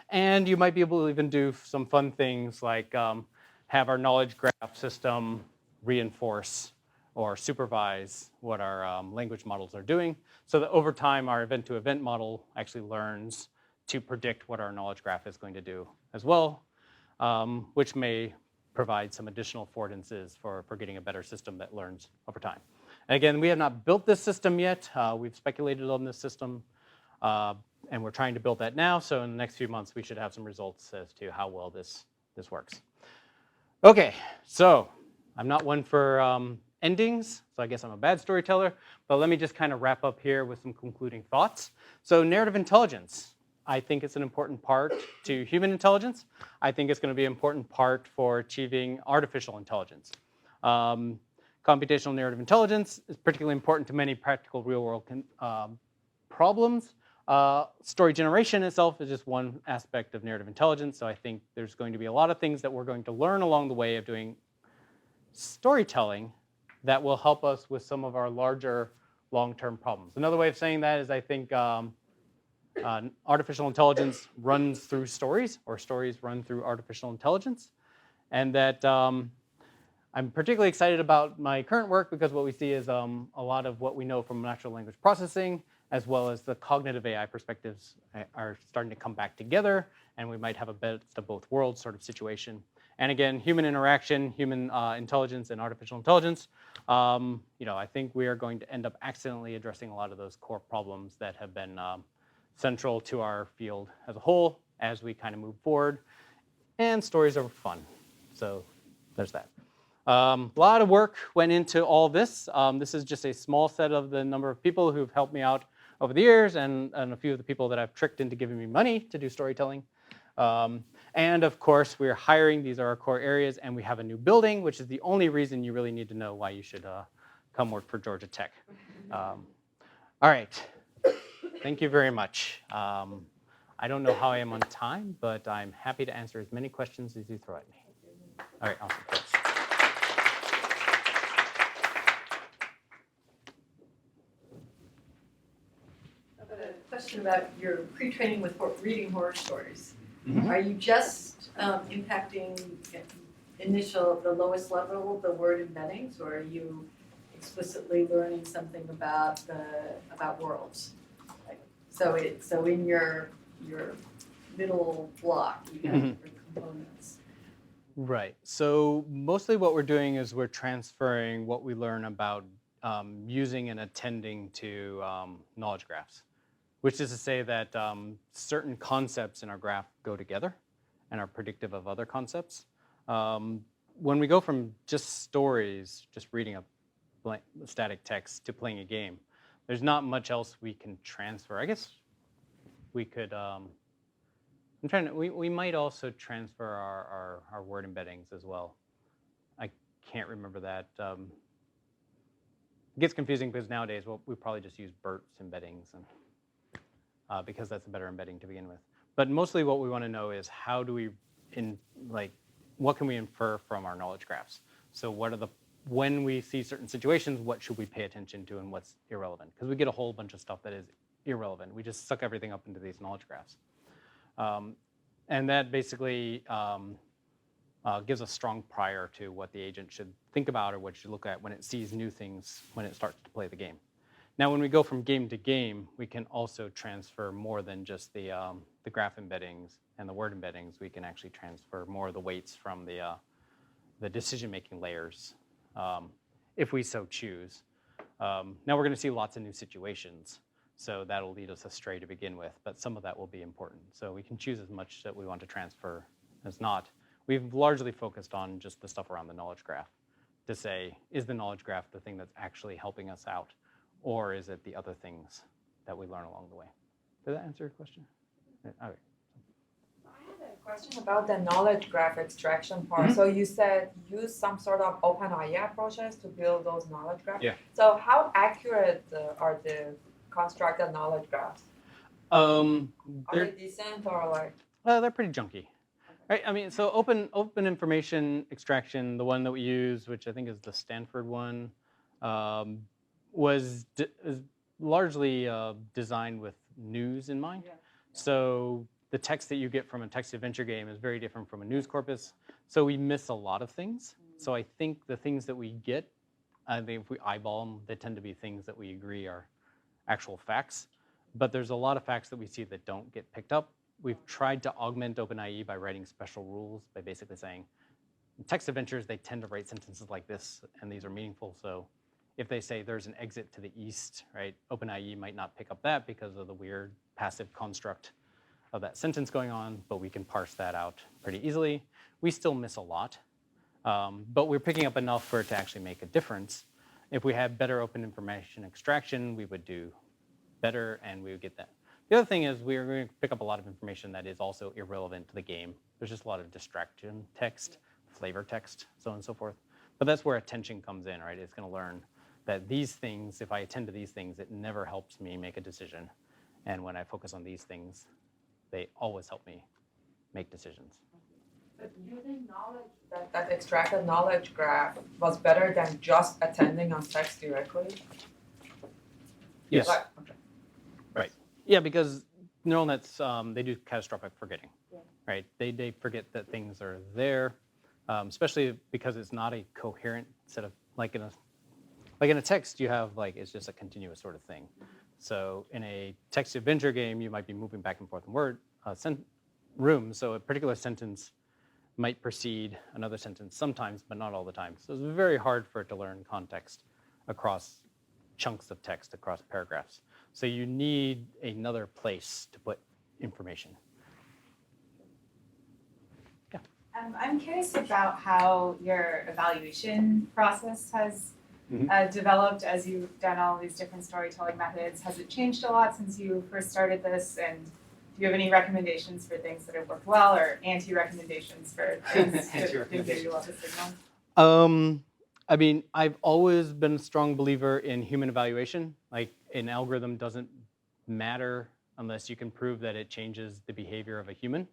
Speaker 2: And you might be able to even do some fun things like have our knowledge graph system reinforce or supervise what our language models are doing, so that over time our event-to-event model actually learns to predict what our knowledge graph is going to do as well, which may provide some additional affordances for getting a better system that learns over time. And again, we have not built this system yet. We've speculated on this system, and we're trying to build that now. So in the next few months, we should have some results as to how well this works. Okay, so I'm not one for endings, so I guess I'm a bad storyteller, but let me just kind of wrap up here with some concluding thoughts. So narrative intelligence, I think it's an important part to human intelligence. I think it's going to be an important part for achieving artificial intelligence. Computational narrative intelligence is particularly important to many practical real-world problems. Story generation itself is just one aspect of narrative intelligence, so I think there's going to be a lot of things that we're going to learn along the way of doing storytelling that will help us with some of our larger long-term problems. Another way of saying that is I think artificial intelligence runs through stories, or stories run through artificial intelligence, and that I'm particularly excited about my current work because what we see is a lot of what we know from natural language processing, as well as the cognitive AI perspectives are starting to come back together, and we might have a best of both worlds sort of situation. And again, human interaction, human intelligence, and artificial intelligence. I think we are going to end up accidentally addressing a lot of those core problems that have been central to our field as a whole as we kind of move forward. And stories are fun, so there's that. A lot of work went into all this. This is just a small set of the number of people who've helped me out over the years, and a few of the people that I've tricked into giving me money to do storytelling. And of course, we're hiring. These are our core areas, and we have a new building, which is the only reason you really need to know why you should come work for Georgia Tech. All right. Thank you very much. I don't know how I am on time, but I'm happy to answer as many questions as you throw at me. All right, awesome. Thanks.
Speaker 4: Question about your pre-training with reading horror stories.
Speaker 2: Mm-hmm.
Speaker 4: Are you just impacting the lowest level of the word embeddings, or are you explicitly learning something about worlds? So in your middle block, you have different components.
Speaker 2: Right. So mostly what we're doing is we're transferring what we learn about using and attending to knowledge graphs, which is to say that certain concepts in our graph go together and are predictive of other concepts. When we go from just stories, just reading a static text, to playing a game, there's not much else we can transfer. I guess we could, we might also transfer our word embeddings as well. I can't remember that. It gets confusing because nowadays we probably just use BERT's embeddings, and because that's a better embedding to begin with. But mostly what we want to know is how do we, what can we infer from our knowledge graphs? So when we see certain situations, what should we pay attention to and what's irrelevant? Because we get a whole bunch of stuff that is irrelevant. We just suck everything up into these knowledge graphs. And that basically gives a strong prior to what the agent should think about or what it should look at when it sees new things when it starts to play the game. Now, when we go from game to game, we can also transfer more than just the graph embeddings and the word embeddings. We can actually transfer more of the weights from the decision-making layers, if we so choose. Now we're going to see lots of new situations, so that'll lead us astray to begin with, but some of that will be important. So we can choose as much that we want to transfer as not. We've largely focused on just the stuff around the knowledge graph to say, is the knowledge graph the thing that's actually helping us out, or is it the other things that we learn along the way? Did that answer your question? Okay.
Speaker 1: I had a question about the knowledge graph extraction part. So you said use some sort of OpenAI approaches to build those knowledge graphs.
Speaker 2: Yeah.
Speaker 1: So how accurate are the constructed knowledge graphs? Are they decent or like?
Speaker 2: They're pretty junky. Right? I mean, so open information extraction, the one that we use, which I think is the Stanford one, was largely designed with news in mind. Yeah. So the text that you get from a text-adventure game is very different from a news corpus. So we miss a lot of things. So I think the things that we get, I think if we eyeball them, they tend to be things that we agree are actual facts. But there's a lot of facts that we see that don't get picked up. We've tried to augment OpenAI by writing special rules, by basically saying, in text adventures, they tend to write sentences like this, and these are meaningful. So if they say there's an exit to the east, right, OpenAI might not pick up that because of the weird passive construct of that sentence going on, but we can parse that out pretty easily. We still miss a lot, but we're picking up enough for it to actually make a difference. If we had better open information extraction, we would do better and we would get that. The other thing is we're going to pick up a lot of information that is also irrelevant to the game. There's just a lot of distraction text, flavor text, so on and so forth. But that's where attention comes in, right? It's going to learn that these things, if I attend to these things, it never helps me make a decision. And when I focus on these things, they always help me make decisions.
Speaker 1: But using knowledge, that extracted knowledge graph was better than just attending on text directly?
Speaker 2: Yes.
Speaker 1: Like, okay.
Speaker 2: Yeah, because neural nets, they do catastrophic forgetting, right? They forget that things are there, especially because it's not a coherent set of, like in a text, you have it's just a continuous sort of thing. So in a text adventure game, you might be moving back and forth in rooms, so a particular sentence might precede another sentence sometimes, but not all the time. So it's very hard for it to learn context across chunks of text, across paragraphs. So you need another place to put information. Yeah.
Speaker 5: I'm curious about how your evaluation process has developed as you've done all these different storytelling methods. Has it changed a lot since you first started this? And do you have any recommendations for things that have worked well or anti-recommendations for things that didn't give you a lot of signal?
Speaker 2: I mean, I've always been a strong believer in human evaluation. Like an algorithm doesn't matter unless you can prove that it changes the behavior of a human.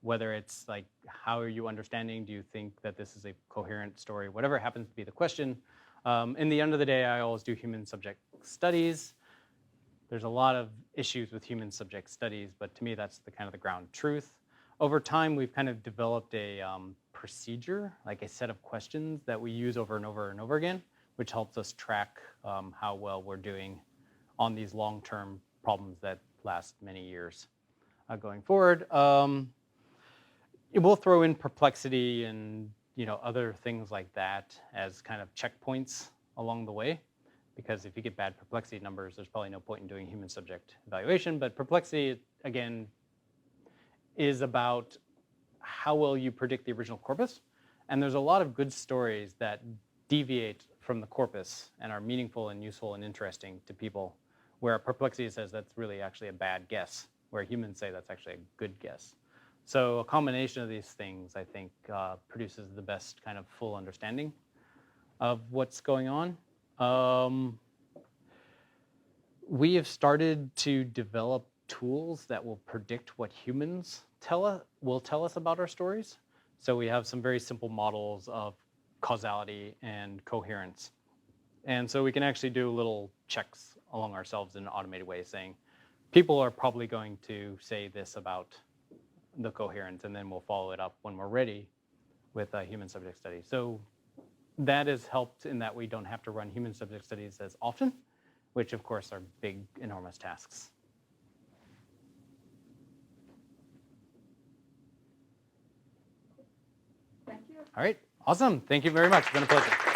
Speaker 2: Whether it's like, how are you understanding? Do you think that this is a coherent story? Whatever happens to be the question. In the end of the day, I always do human subject studies. There's a lot of issues with human subject studies, but to me, that's the kind of the ground truth. Over time, we've kind of developed a procedure, like a set of questions that we use over and over and over again, which helps us track how well we're doing on these long-term problems that last many years going forward. We'll throw in perplexity and other things like that as kind of checkpoints along the way, because if you get bad perplexity numbers, there's probably no point in doing human subject evaluation. But perplexity, again, is about how well you predict the original corpus. And there's a lot of good stories that deviate from the corpus and are meaningful and useful and interesting to people, where perplexity says that's really actually a bad guess, where humans say that's actually a good guess. So a combination of these things, I think, produces the best kind of full understanding of what's going on. We have started to develop tools that will predict what humans will tell us about our stories. So we have some very simple models of causality and coherence. And so we can actually do little checks along ourselves in an automated way, saying, people are probably going to say this about the coherence, and then we'll follow it up when we're ready with a human subject study. So that has helped in that we don't have to run human subject studies as often, which of course are big, enormous tasks.
Speaker 1: Thank you.
Speaker 2: All right, awesome. Thank you very much. It's been a pleasure.